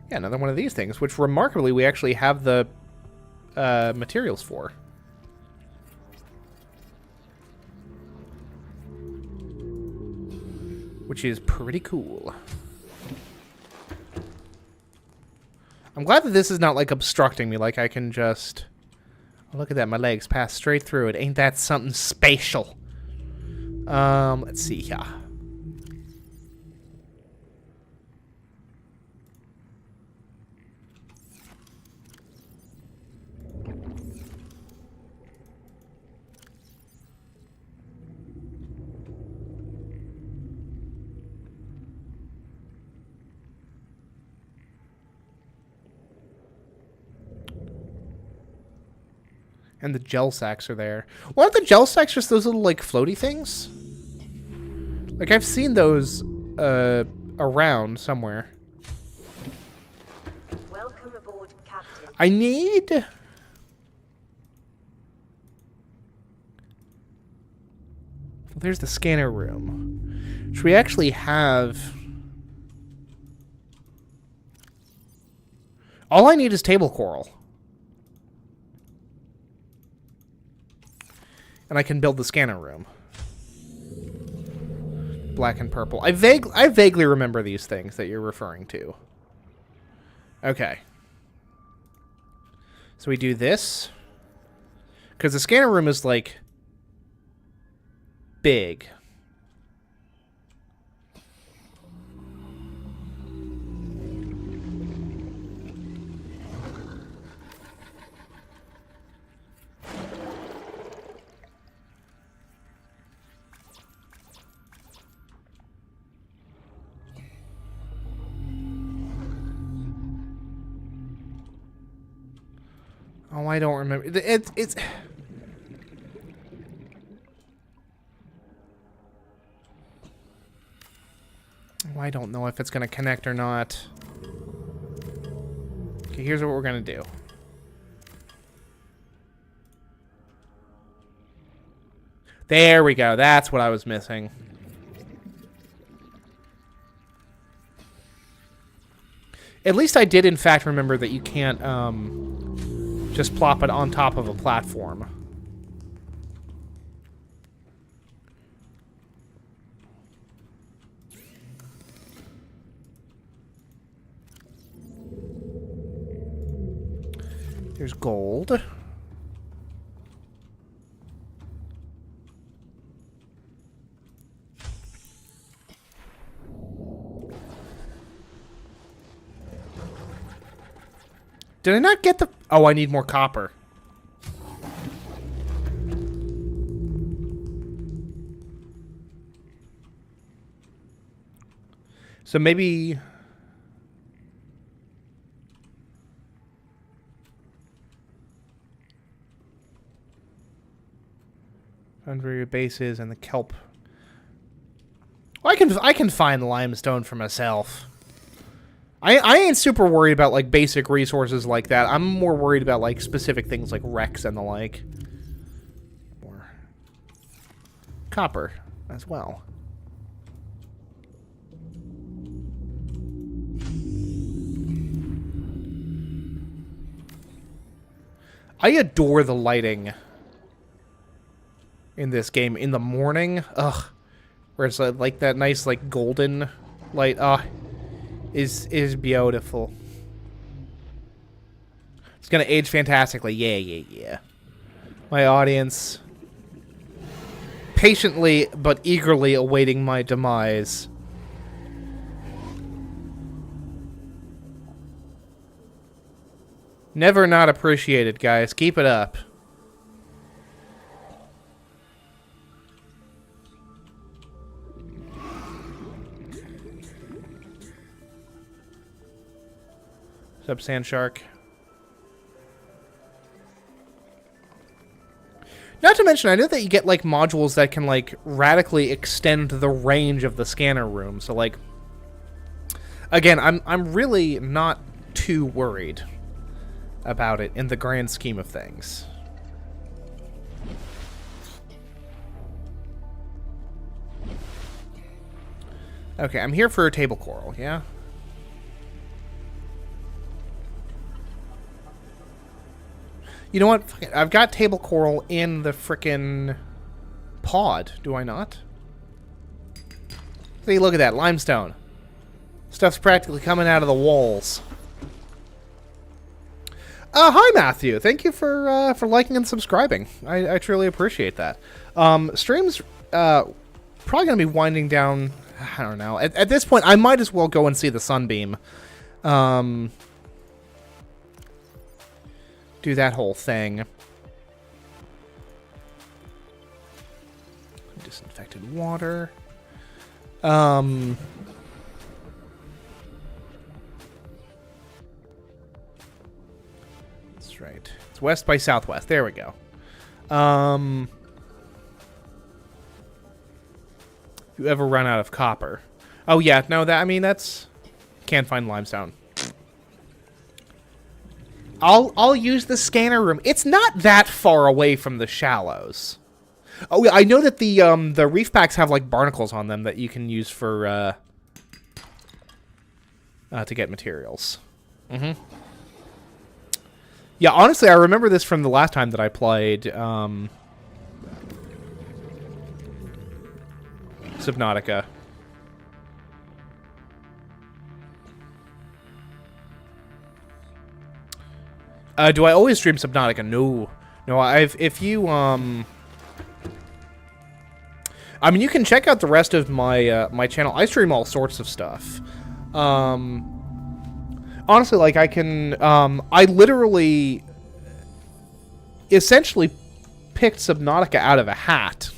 Yeah, another one of these things, which remarkably we actually have the materials for. Which is pretty cool. I'm glad that this is not, like, obstructing me. Like, I can just... Oh, look at that. My legs pass straight through it. Ain't that something spatial? Let's see here. And the gel sacks are there. Well, aren't the gel sacks just those little, like, floaty things? Like, I've seen those, around somewhere. Welcome aboard, Captain. I need... Well, there's the scanner room. Should we actually have... All I need is table coral. And I can build the scanner room. Black and purple. I vaguely remember these things that you're referring to. Okay. So we do this. Because the scanner room is, like, big. Oh, I don't remember. It's... Oh, I don't know if it's going to connect or not. Okay, here's what we're going to do. There we go. That's what I was missing. At least I did, in fact, remember that you can't, just plop it on top of a platform. There's gold. Did I not get the... Oh, I need more copper. So maybe... Foundry bases and the kelp. Well, I can find limestone for myself. I ain't super worried about, like, basic resources like that. I'm more worried about, like, specific things like wrecks and the like. Or copper as well. I adore the lighting in this game in the morning. Ugh. Where it's like that nice, like, golden light. Is beautiful. It's gonna age fantastically. Yeah. My audience. patiently but eagerly awaiting my demise. Never not appreciated, guys. Keep it up. What's up, Sand Shark? Not to mention, I know that you get, like, modules that can, like, radically extend the range of the scanner room. So, like, again, I'm really not too worried about it in the grand scheme of things. Okay, I'm here for a table coral, yeah? You know what? Fuck it. I've got table coral in the frickin' pod, do I not? See, look at that. Limestone. Stuff's practically coming out of the walls. Hi, Matthew. Thank you for liking and subscribing. I truly appreciate that. Stream's probably going to be winding down. I don't know. At this point, I might as well go and see the sunbeam. Do that whole thing. Disinfected water. That's right. It's west by southwest. There we go. If you ever run out of copper. Oh yeah, no, that, I mean, that's... Can't find limestone. I'll use the scanner room. It's not that far away from the shallows. Oh yeah, I know that the reef packs have like barnacles on them that you can use for to get materials. Mm-hmm. Yeah, honestly, I remember this from the last time that I played Subnautica. Do I always stream Subnautica? No. No, if you, I mean, you can check out the rest of my, my channel. I stream all sorts of stuff. Honestly, like, I can, I literally essentially picked Subnautica out of a hat.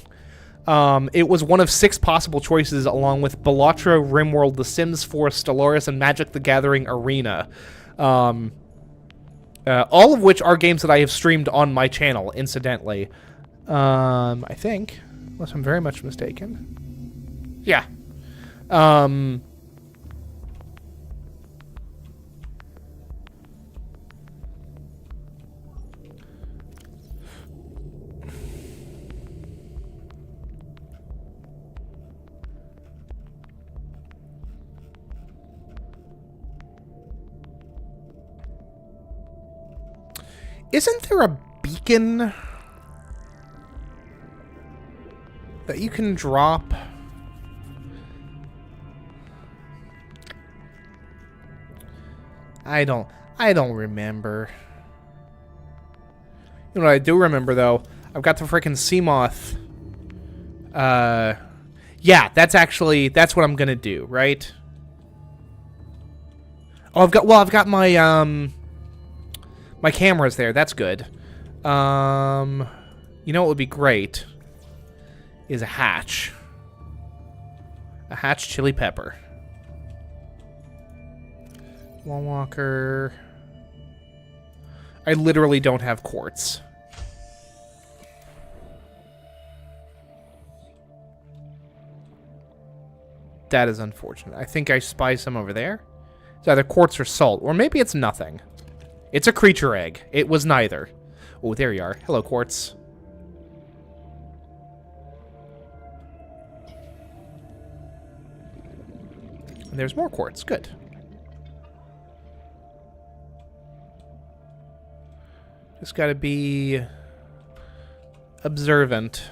It was one of 6 possible choices, along with Bellatra, RimWorld, The Sims 4, Stellaris, and Magic the Gathering Arena. All of which are games that I have streamed on my channel, incidentally. I think. Unless I'm very much mistaken. Yeah. Isn't there a beacon that you can drop? I don't remember. You know what I do remember, though? I've got the frickin' Seamoth. Yeah, that's what I'm gonna do, right? Oh, I've got my, my camera's there. That's good. You know what would be great? Is a hatch. A hatch chili pepper. Wall walker. I literally don't have quartz. That is unfortunate. I think I spy some over there. It's either quartz or salt. Or maybe it's nothing. It's a creature egg. It was neither. Oh, there you are. Hello, quartz. And there's more quartz. Good. Just gotta be observant.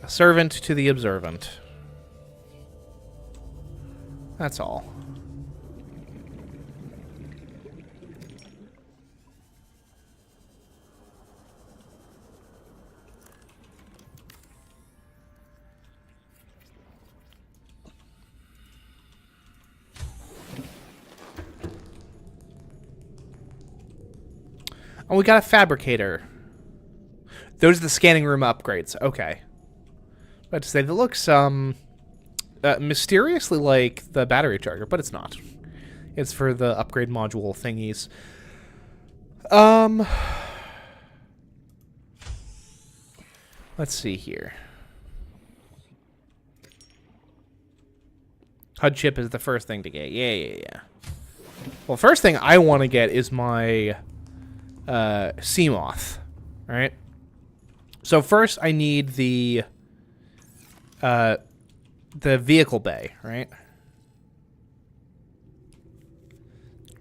A servant to the observant. That's all. Oh, we got a fabricator. Those are the scanning room upgrades. Okay. About to say, that looks mysteriously like the battery charger, but it's not. It's for the upgrade module thingies. Let's see here. HUD chip is the first thing to get. Yeah. Well, first thing I want to get is my Seamoth. Alright? So first I need the vehicle bay, right?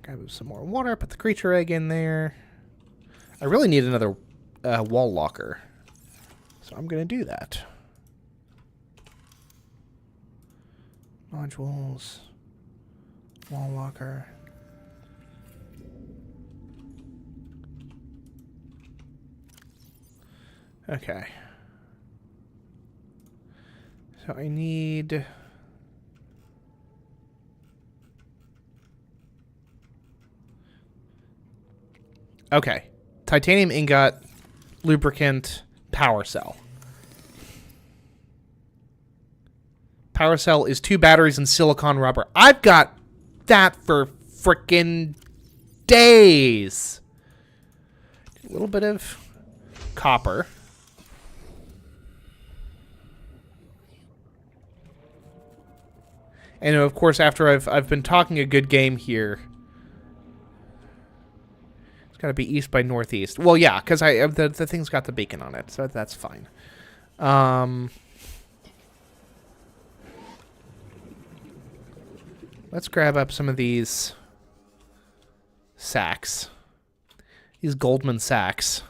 Grab some more water, put the creature egg in there. I really need another wall locker. So I'm going to do that. Modules. Wall locker. Okay. So I need... Okay. Titanium ingot, lubricant, power cell. Power cell is 2 batteries and silicon rubber. I've got that for frickin' days. A little bit of copper. And of course, after I've been talking a good game here, it's got to be east by northeast. Well, yeah, because the thing's got the beacon on it, so that's fine. Let's grab up some of these sacks. These Goldman sacks.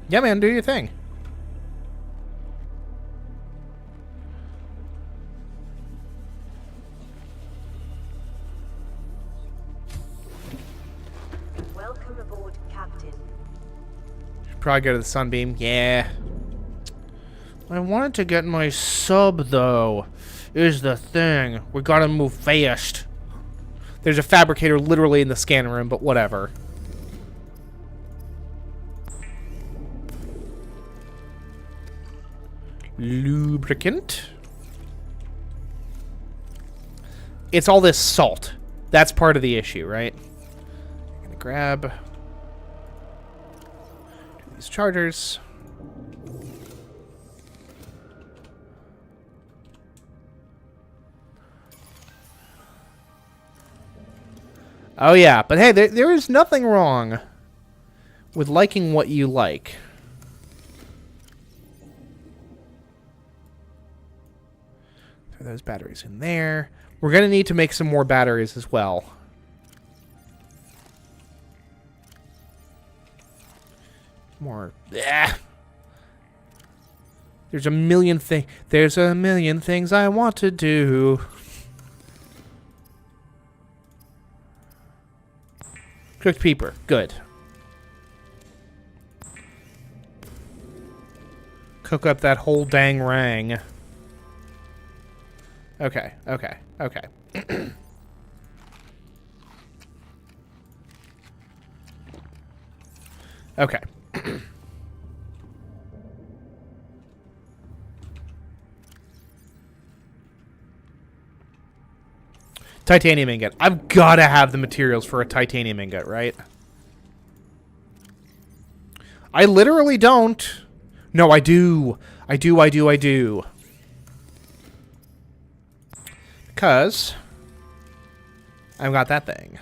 Yeah, man, do your thing. Welcome aboard, Captain. Should probably go to the Sunbeam. Yeah. I wanted to get my sub, though. Is the thing. We gotta move fast. There's a fabricator literally in the scan room, but whatever. Lubricant. It's all this salt. That's part of the issue, right? I'm gonna grab these chargers. Oh yeah, but hey, there is nothing wrong with liking what you like. Throw those batteries in there. We're going to need to make some more batteries as well. More. Ugh. There's a million things I want to do. Cooked peeper. Good. Cook up that whole dang rang. Okay. Okay. Titanium ingot. I've got to have the materials for a titanium ingot, right? I literally don't. No, I do. I do. Because I've got that thing.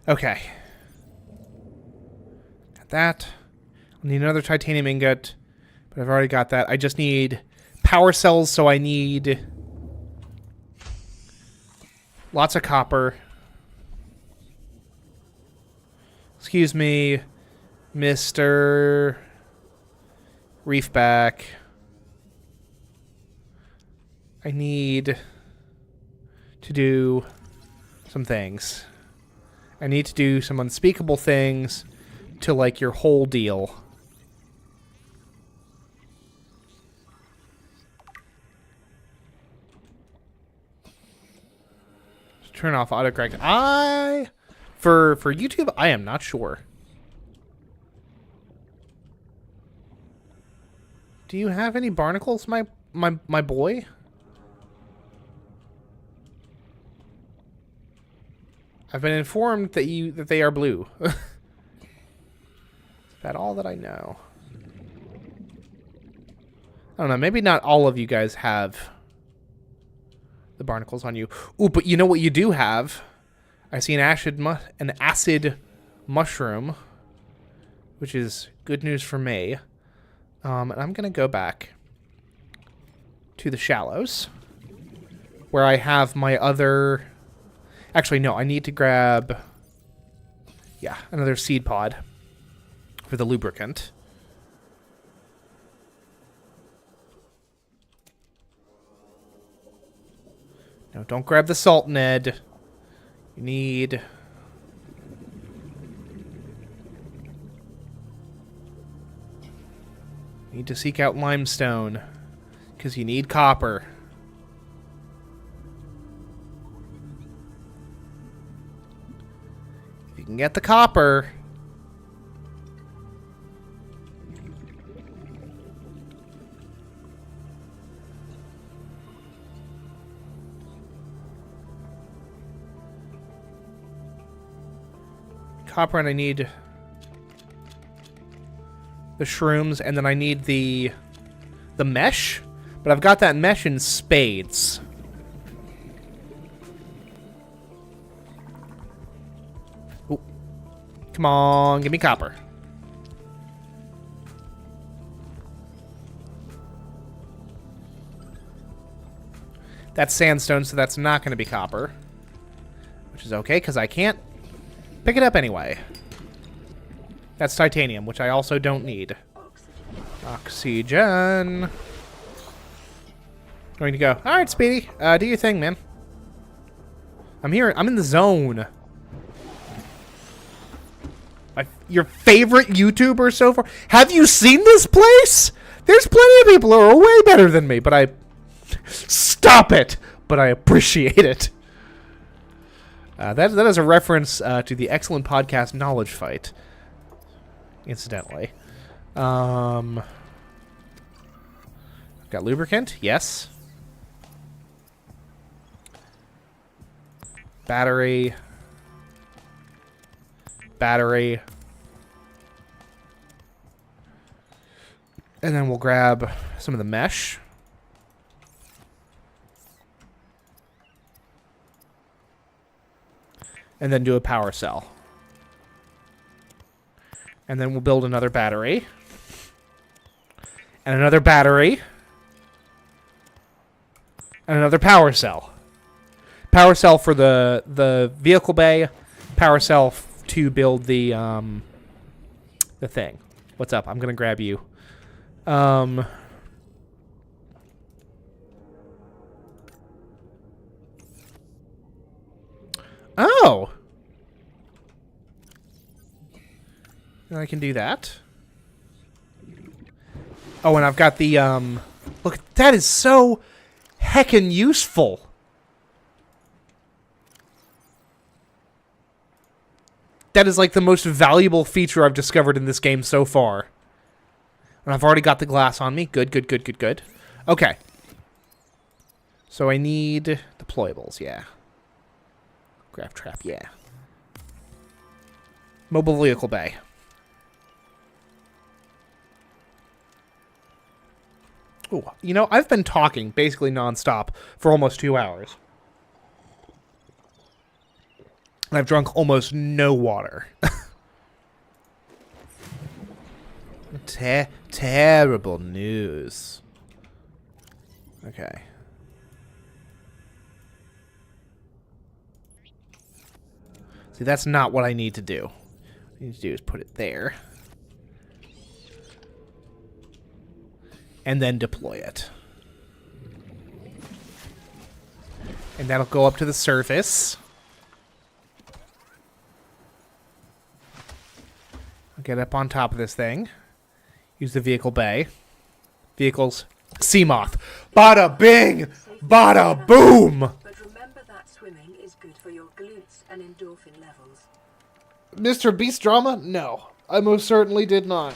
Okay. Got that. I need another titanium ingot, but I've already got that. I just need power cells, so I need lots of copper. Excuse me, Mr. Reefback. I need to do some things. I need to do some unspeakable things to, like, your whole deal. Turn off autocorrect. For YouTube, I am not sure. Do you have any barnacles, my boy? I've been informed that they are blue. Is that all that I know? I don't know. Maybe not all of you guys have the barnacles on you. Ooh, but you know what you do have? I see an acid mushroom, which is good news for me. And I'm gonna go back to the shallows, where I have my other. Actually, no. I need to grab, another seed pod for the lubricant. No, don't grab the salt, Ned. You need to seek out limestone, because you need copper. If you can get the copper, and I need the shrooms, and then I need the mesh, but I've got that mesh in spades. Ooh. Come on, give me copper. That's sandstone, so that's not going to be copper, which is okay, because I can't pick it up anyway. That's titanium, which I also don't need. Oxygen. Going to go. All right, Speedy. Do your thing, man. I'm here. I'm in the zone. Your favorite YouTuber so far? Have you seen this place? There's plenty of people who are way better than me, but I... Stop it! But I appreciate it. That is a reference to the excellent podcast Knowledge Fight, incidentally. Got lubricant? Yes. Battery. And then we'll grab some of the mesh. And then do a power cell. And then we'll build another battery. And another battery. And another power cell. Power cell for the vehicle bay. Power cell to build the thing. What's up? I'm gonna grab you. Oh! And I can do that. Oh, and I've got the, look, that is so heckin' useful. That is, like, the most valuable feature I've discovered in this game so far. And I've already got the glass on me. Good. Okay. So I need deployables, yeah. Grab trap, yeah. Mobile vehicle bay. Ooh, you know, I've been talking basically nonstop for almost 2 hours. And I've drunk almost no water. Terrible news. Okay. See, that's not what I need to do. What I need to do is put it there. And then deploy it. And that'll go up to the surface. I'll get up on top of this thing. Use the vehicle bay. Vehicles. Seamoth. Bada bing! Bada boom! But remember that swimming is good for your glutes and endorphin levels. Mr. Beast drama? No. I most certainly did not.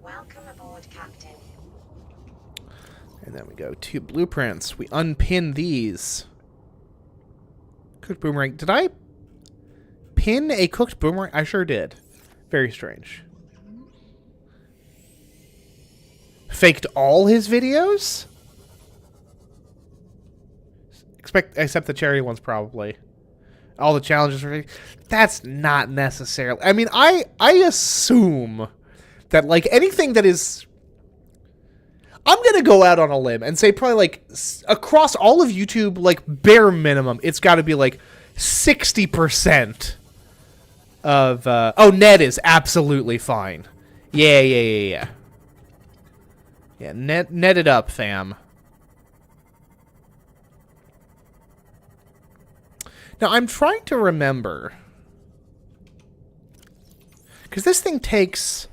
Welcome aboard, Captain. And then we go to blueprints. We unpin these. Cooked boomerang. Did I pin a cooked boomerang? I sure did. Very strange. Faked all his videos? Except the charity ones, probably. All the challenges are fake. That's not necessarily. I mean, I assume that, like, anything that is... I'm going to go out on a limb and say probably, like, across all of YouTube, like, bare minimum, it's got to be, like, 60% of... oh, Ned is absolutely fine. Yeah. Yeah, net it up, fam. Now, I'm trying to remember... because this thing takes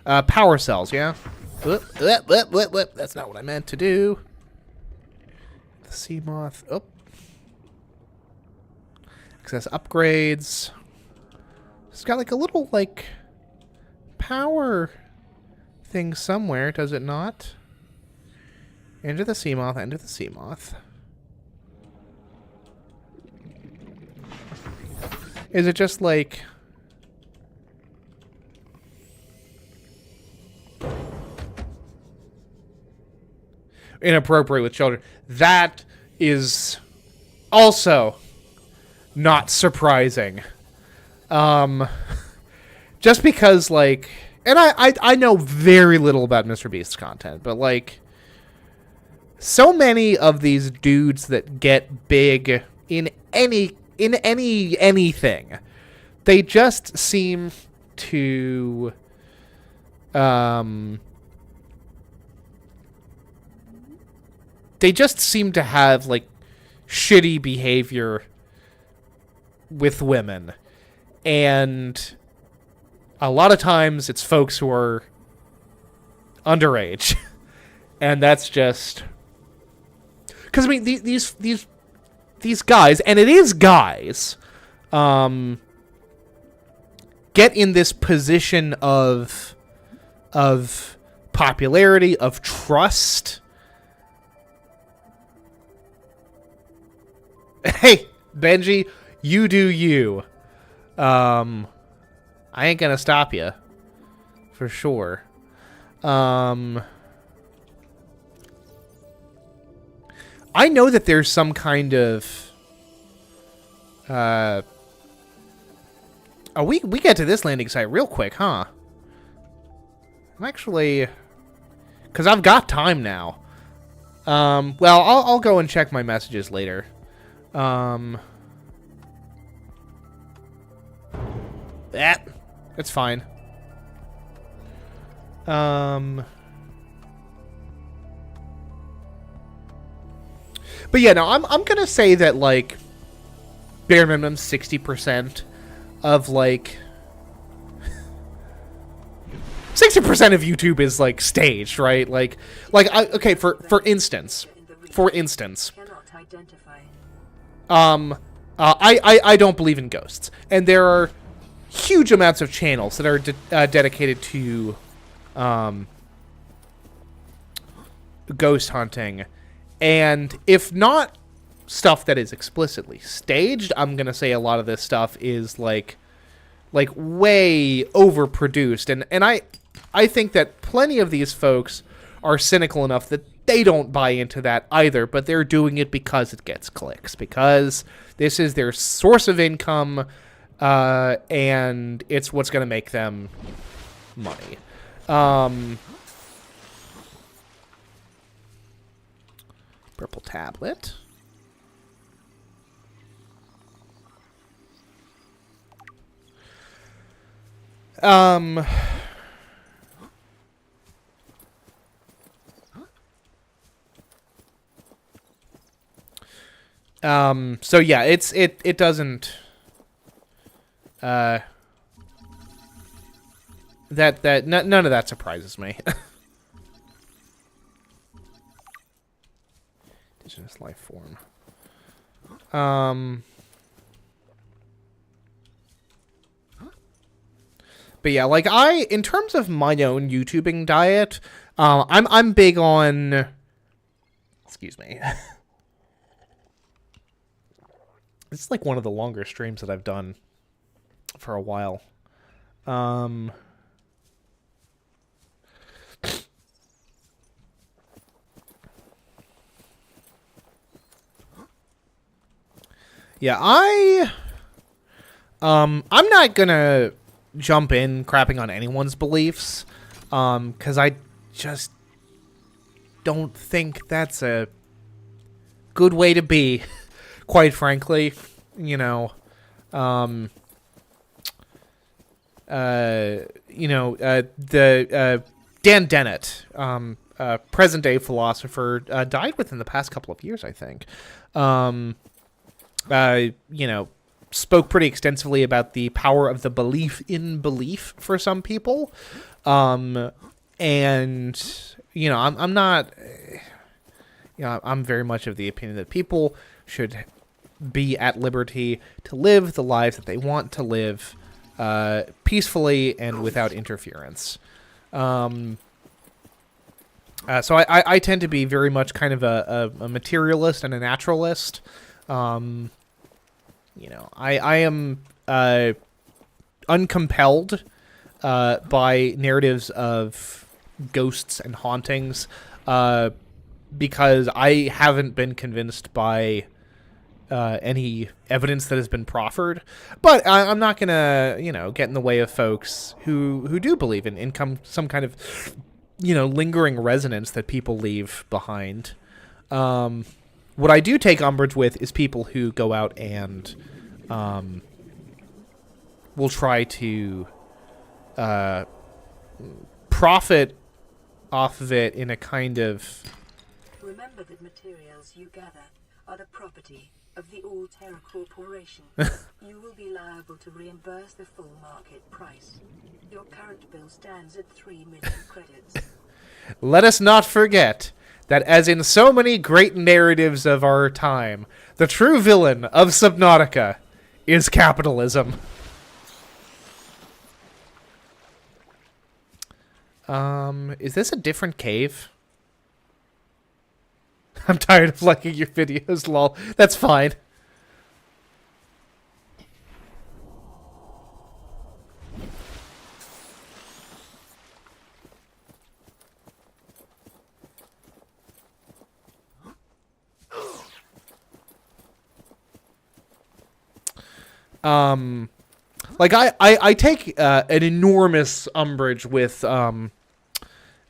power cells, yeah? Whoop. That's not what I meant to do. The Seamoth. Oh. Access upgrades. It's got like a little, like, power thing somewhere, does it not? Enter the Seamoth, enter the Seamoth. Is it just like... inappropriate with children? That is also not surprising. Just because, like... and I know very little about Mr. Beast's content, but, like... so many of these dudes that get big in anything, they just seem to... they just seem to have, like, shitty behavior with women. And a lot of times it's folks who are underage. And that's just... because, I mean, these guys, and it is guys, get in this position of popularity, of trust. Hey, Benji, you do you. I ain't gonna stop you. For sure. I know that there's some kind of... oh, we get to this landing site real quick, huh? I'm actually... because I've got time now. Well, I'll go and check my messages later. It's fine. But yeah, no, I'm gonna say that, like, bare minimum 60% of, like... 60% of YouTube is, like, staged, right? Okay, for instance, Cannot identify. I don't believe in ghosts, and there are huge amounts of channels that are dedicated to ghost hunting, and if not stuff that is explicitly staged, I'm gonna say a lot of this stuff is like way overproduced, and I think that plenty of these folks are cynical enough that they don't buy into that either, but they're doing it because it gets clicks, because this is their source of income, and it's what's going to make them money. Purple tablet. So yeah, it doesn't. None of that surprises me. Indigenous life form. But yeah, like in terms of my own YouTubing diet, I'm big on. Excuse me. It's like one of the longer streams that I've done for a while. Yeah, I'm not gonna jump in crapping on anyone's beliefs, because I just don't think that's a good way to be, quite frankly. You know, Dan Dennett, present day philosopher, died within the past couple of years, I think. Spoke pretty extensively about the power of the belief in belief for some people. I'm not, I'm very much of the opinion that people should be at liberty to live the lives that they want to live, peacefully and without interference. So I tend to be very much kind of a materialist and a naturalist. I am uncompelled by narratives of ghosts and hauntings, because I haven't been convinced by any evidence that has been proffered. But I'm not gonna, get in the way of folks who do believe in some kind of, lingering resonance that people leave behind. What I do take umbrage with is people who go out and will try to profit off of it in a kind of... Remember that materials you gather are the property of the All Terra Corporation. You will be liable to reimburse the full market price. Your current bill stands at 3 million credits. Let us not forget that, as in so many great narratives of our time, the true villain of Subnautica is capitalism. Is this a different cave? I'm tired of liking your videos, lol. That's fine. Like I take an enormous umbrage with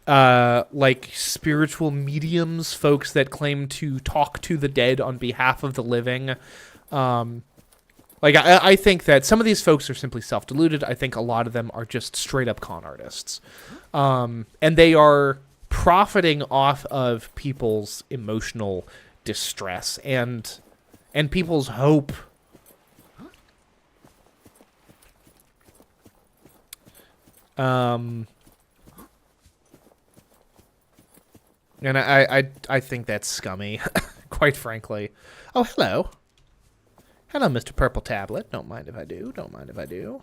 like spiritual mediums, folks that claim to talk to the dead on behalf of the living. Like I think that some of these folks are simply self-deluded. I think a lot of them are just straight up con artists, and they are profiting off of people's emotional distress and people's hope. And I think that's scummy, quite frankly. Oh, hello. Hello, Mr. Purple Tablet. Don't mind if I do. Don't mind if I do.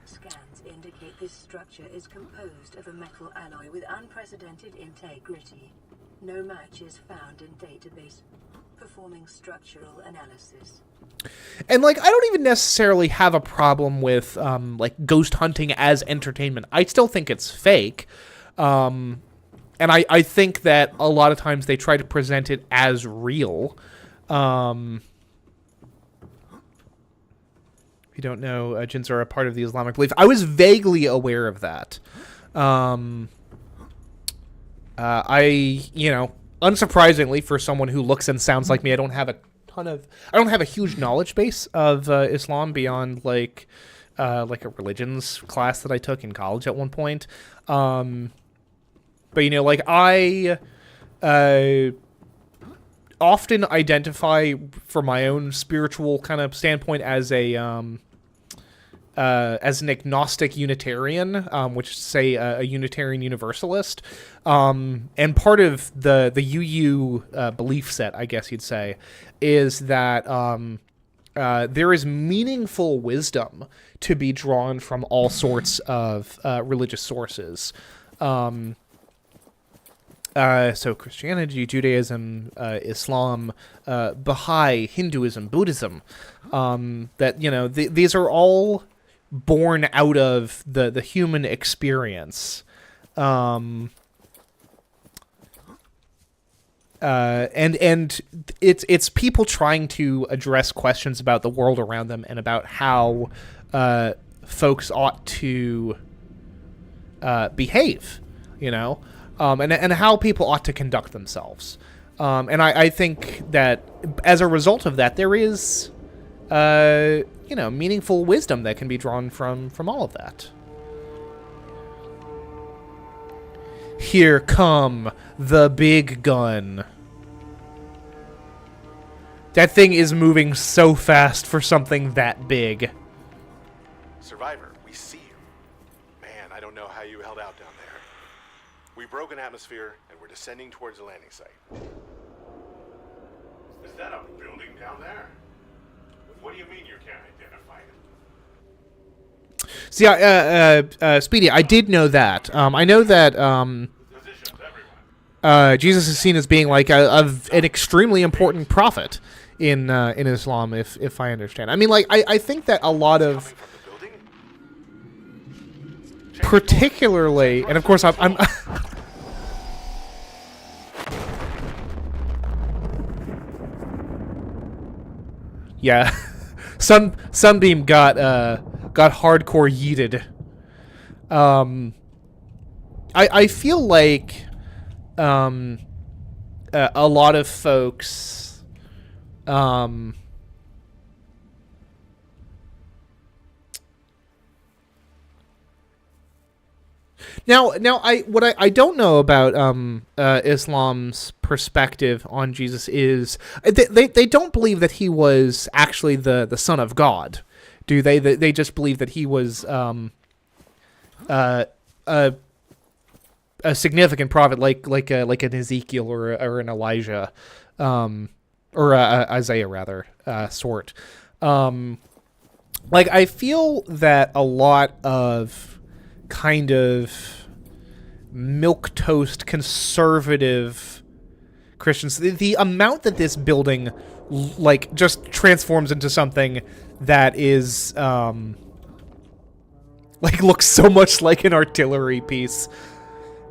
Scans indicate this structure is composed of a metal alloy with unprecedented integrity. No match is found in database. Performing structural analysis. And like, I don't even necessarily have a problem with like ghost hunting as entertainment. I still think it's fake, and I think that a lot of times they try to present it as real. If you don't know, jinns are a part of the Islamic belief. I was vaguely aware of that. Unsurprisingly, for someone who looks and sounds like me, I don't have a I don't have a huge knowledge base of Islam beyond like a religions class that I took in college at one point. But like I often identify for my own spiritual kind of standpoint as an agnostic Unitarian, which is, say, a Unitarian Universalist. And part of the UU belief set, I guess you'd say, is that there is meaningful wisdom to be drawn from all sorts of religious sources. So Christianity, Judaism, Islam, Baha'i, Hinduism, Buddhism, that, these are all born out of the human experience. And it's people trying to address questions about the world around them and about how folks ought to behave, and how people ought to conduct themselves. And I think that as a result of that, there is, meaningful wisdom that can be drawn from all of that. Here come the big gun. That thing is moving so fast for something that big. Survivor, we see you. Man, I don't know how you held out down there. We broke an atmosphere, and we're descending towards the landing site. Is that a building down there? What do you mean you can't identify it? See, Speedy, I did know that. I know that Jesus is seen as being like an extremely important prophet in Islam, if I understand. I mean, like, I think that a lot of, particularly, and of course I'm yeah, Sunbeam got hardcore yeeted. I feel like a lot of folks Now I don't know about Islam's perspective on Jesus is they don't believe that he was actually the son of God, do they? They just believe that he was a significant prophet, like an Ezekiel or an Elijah, or Isaiah rather, sort. Like, I feel that a lot of kind of milquetoast conservative Christians, the amount that this building like just transforms into something that is like looks so much like an artillery piece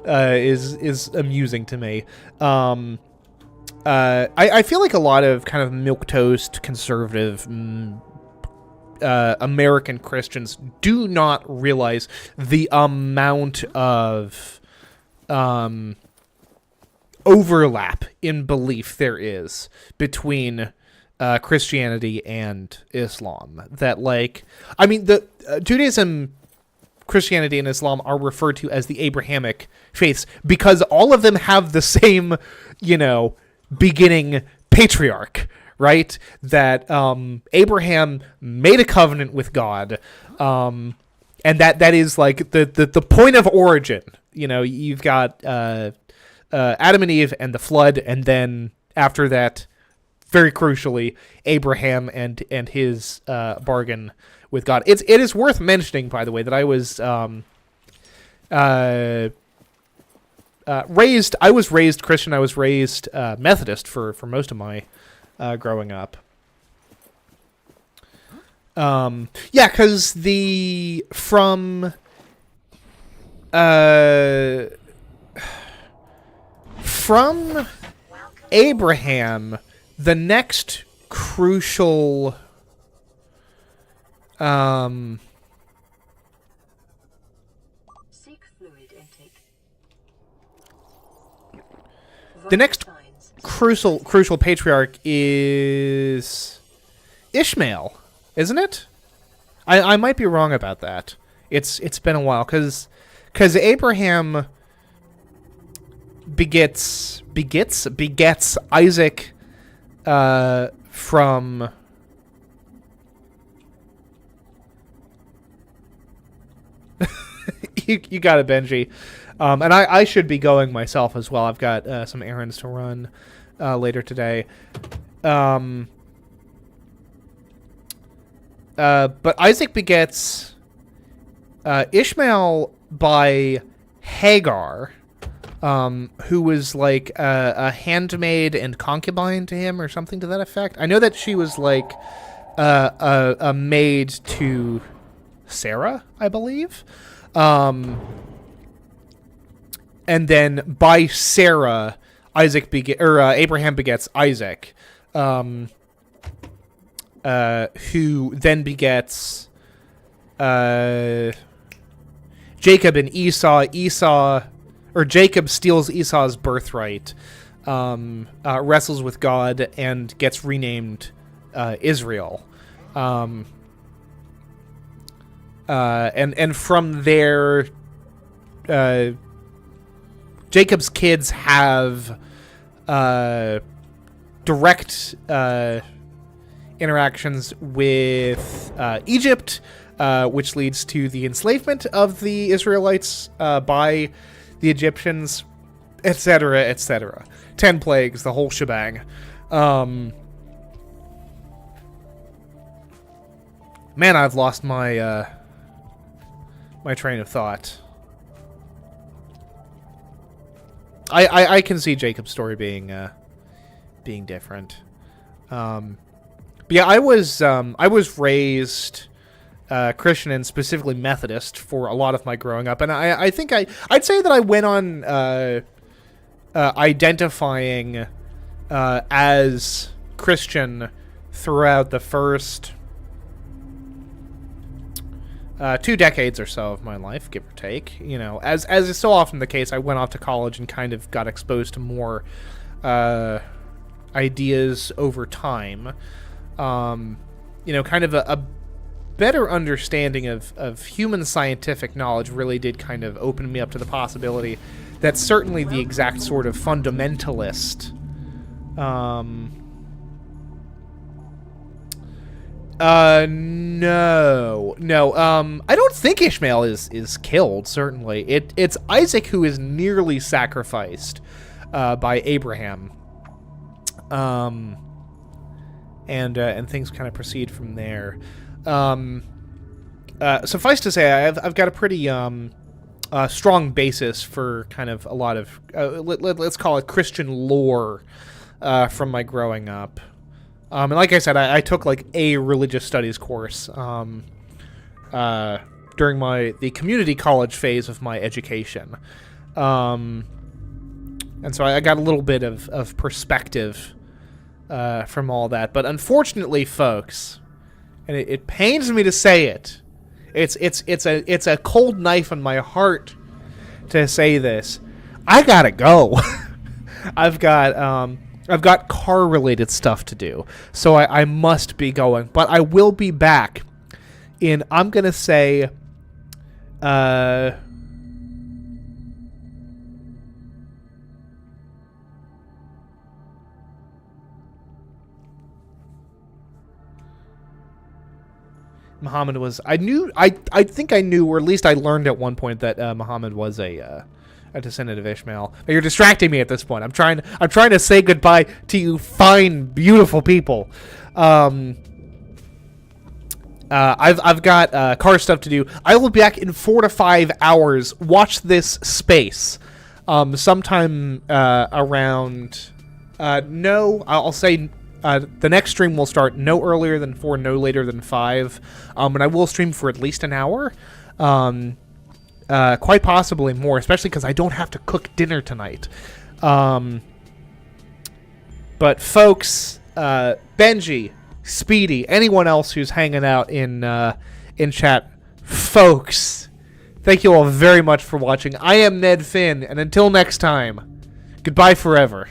is amusing to me. I feel like a lot of kind of milquetoast conservative American Christians do not realize the amount of overlap in belief there is between Christianity and Islam. That, like, I mean, the Judaism, Christianity, and Islam are referred to as the Abrahamic faiths because all of them have the same, beginning patriarch, right? That Abraham made a covenant with God, and that is like the point of origin. You've got Adam and Eve and the flood, and then after that, very crucially, Abraham and his bargain with God. It is worth mentioning, by the way, that I was raised Christian. I was raised Methodist for most of my growing up. Because from Abraham, the next crucial Seek fluid intake. the next Signs crucial patriarch is Ishmael, isn't it? I might be wrong about that. It's been a while because Abraham begets Isaac from you got it, Benji. And I should be going myself as well. I've got some errands to run later today. But Isaac begets Ishmael by Hagar, who was like a handmaid and concubine to him or something to that effect. I know that she was like a maid to Sarah, I believe. And then by Sarah, Abraham begets Isaac, who then begets Jacob and Esau. Jacob steals Esau's birthright, wrestles with God, and gets renamed Israel. And from there, Jacob's kids have direct interactions with Egypt, which leads to the enslavement of the Israelites by the Egyptians, etc., etc. 10 plagues, the whole shebang. Man, I've lost my my train of thought. I can see Jacob's story being different. But yeah, I was raised Christian and specifically Methodist for a lot of my growing up, and I think I'd say that I went on identifying as Christian throughout the first 2 decades or so of my life, give or take. You know, as is so often the case, I went off to college and kind of got exposed to more ideas over time. You know, kind of a better understanding of human scientific knowledge really did kind of open me up to the possibility that certainly the exact sort of fundamentalist no. I don't think Ishmael is killed, certainly. It's Isaac who is nearly sacrificed by Abraham. And things kind of proceed from there. Suffice to say, I've got a pretty strong basis for kind of a lot of let's call it Christian lore from my growing up. And like I said, I took like a religious studies course during the community college phase of my education. And so I got a little bit of perspective from all that. But unfortunately, folks, and it pains me to say it, it's a cold knife in my heart to say this. I gotta go. I've got car-related stuff to do, so I must be going. But I will be back in, I'm going to say, Muhammad was, I think I knew, or at least I learned at one point that Muhammad was a descendant of Ishmael. You're distracting me at this point. I'm trying to say goodbye to you fine, beautiful people. I've got car stuff to do. I will be back in 4 to 5 hours. Watch this space. Sometime around I'll say the next stream will start no earlier than 4, no later than 5. And I will stream for at least an hour. Quite possibly more, especially because I don't have to cook dinner tonight. But folks, Benji, Speedy, anyone else who's hanging out in chat, folks, thank you all very much for watching. I am Ned Finn, and until next time, goodbye forever.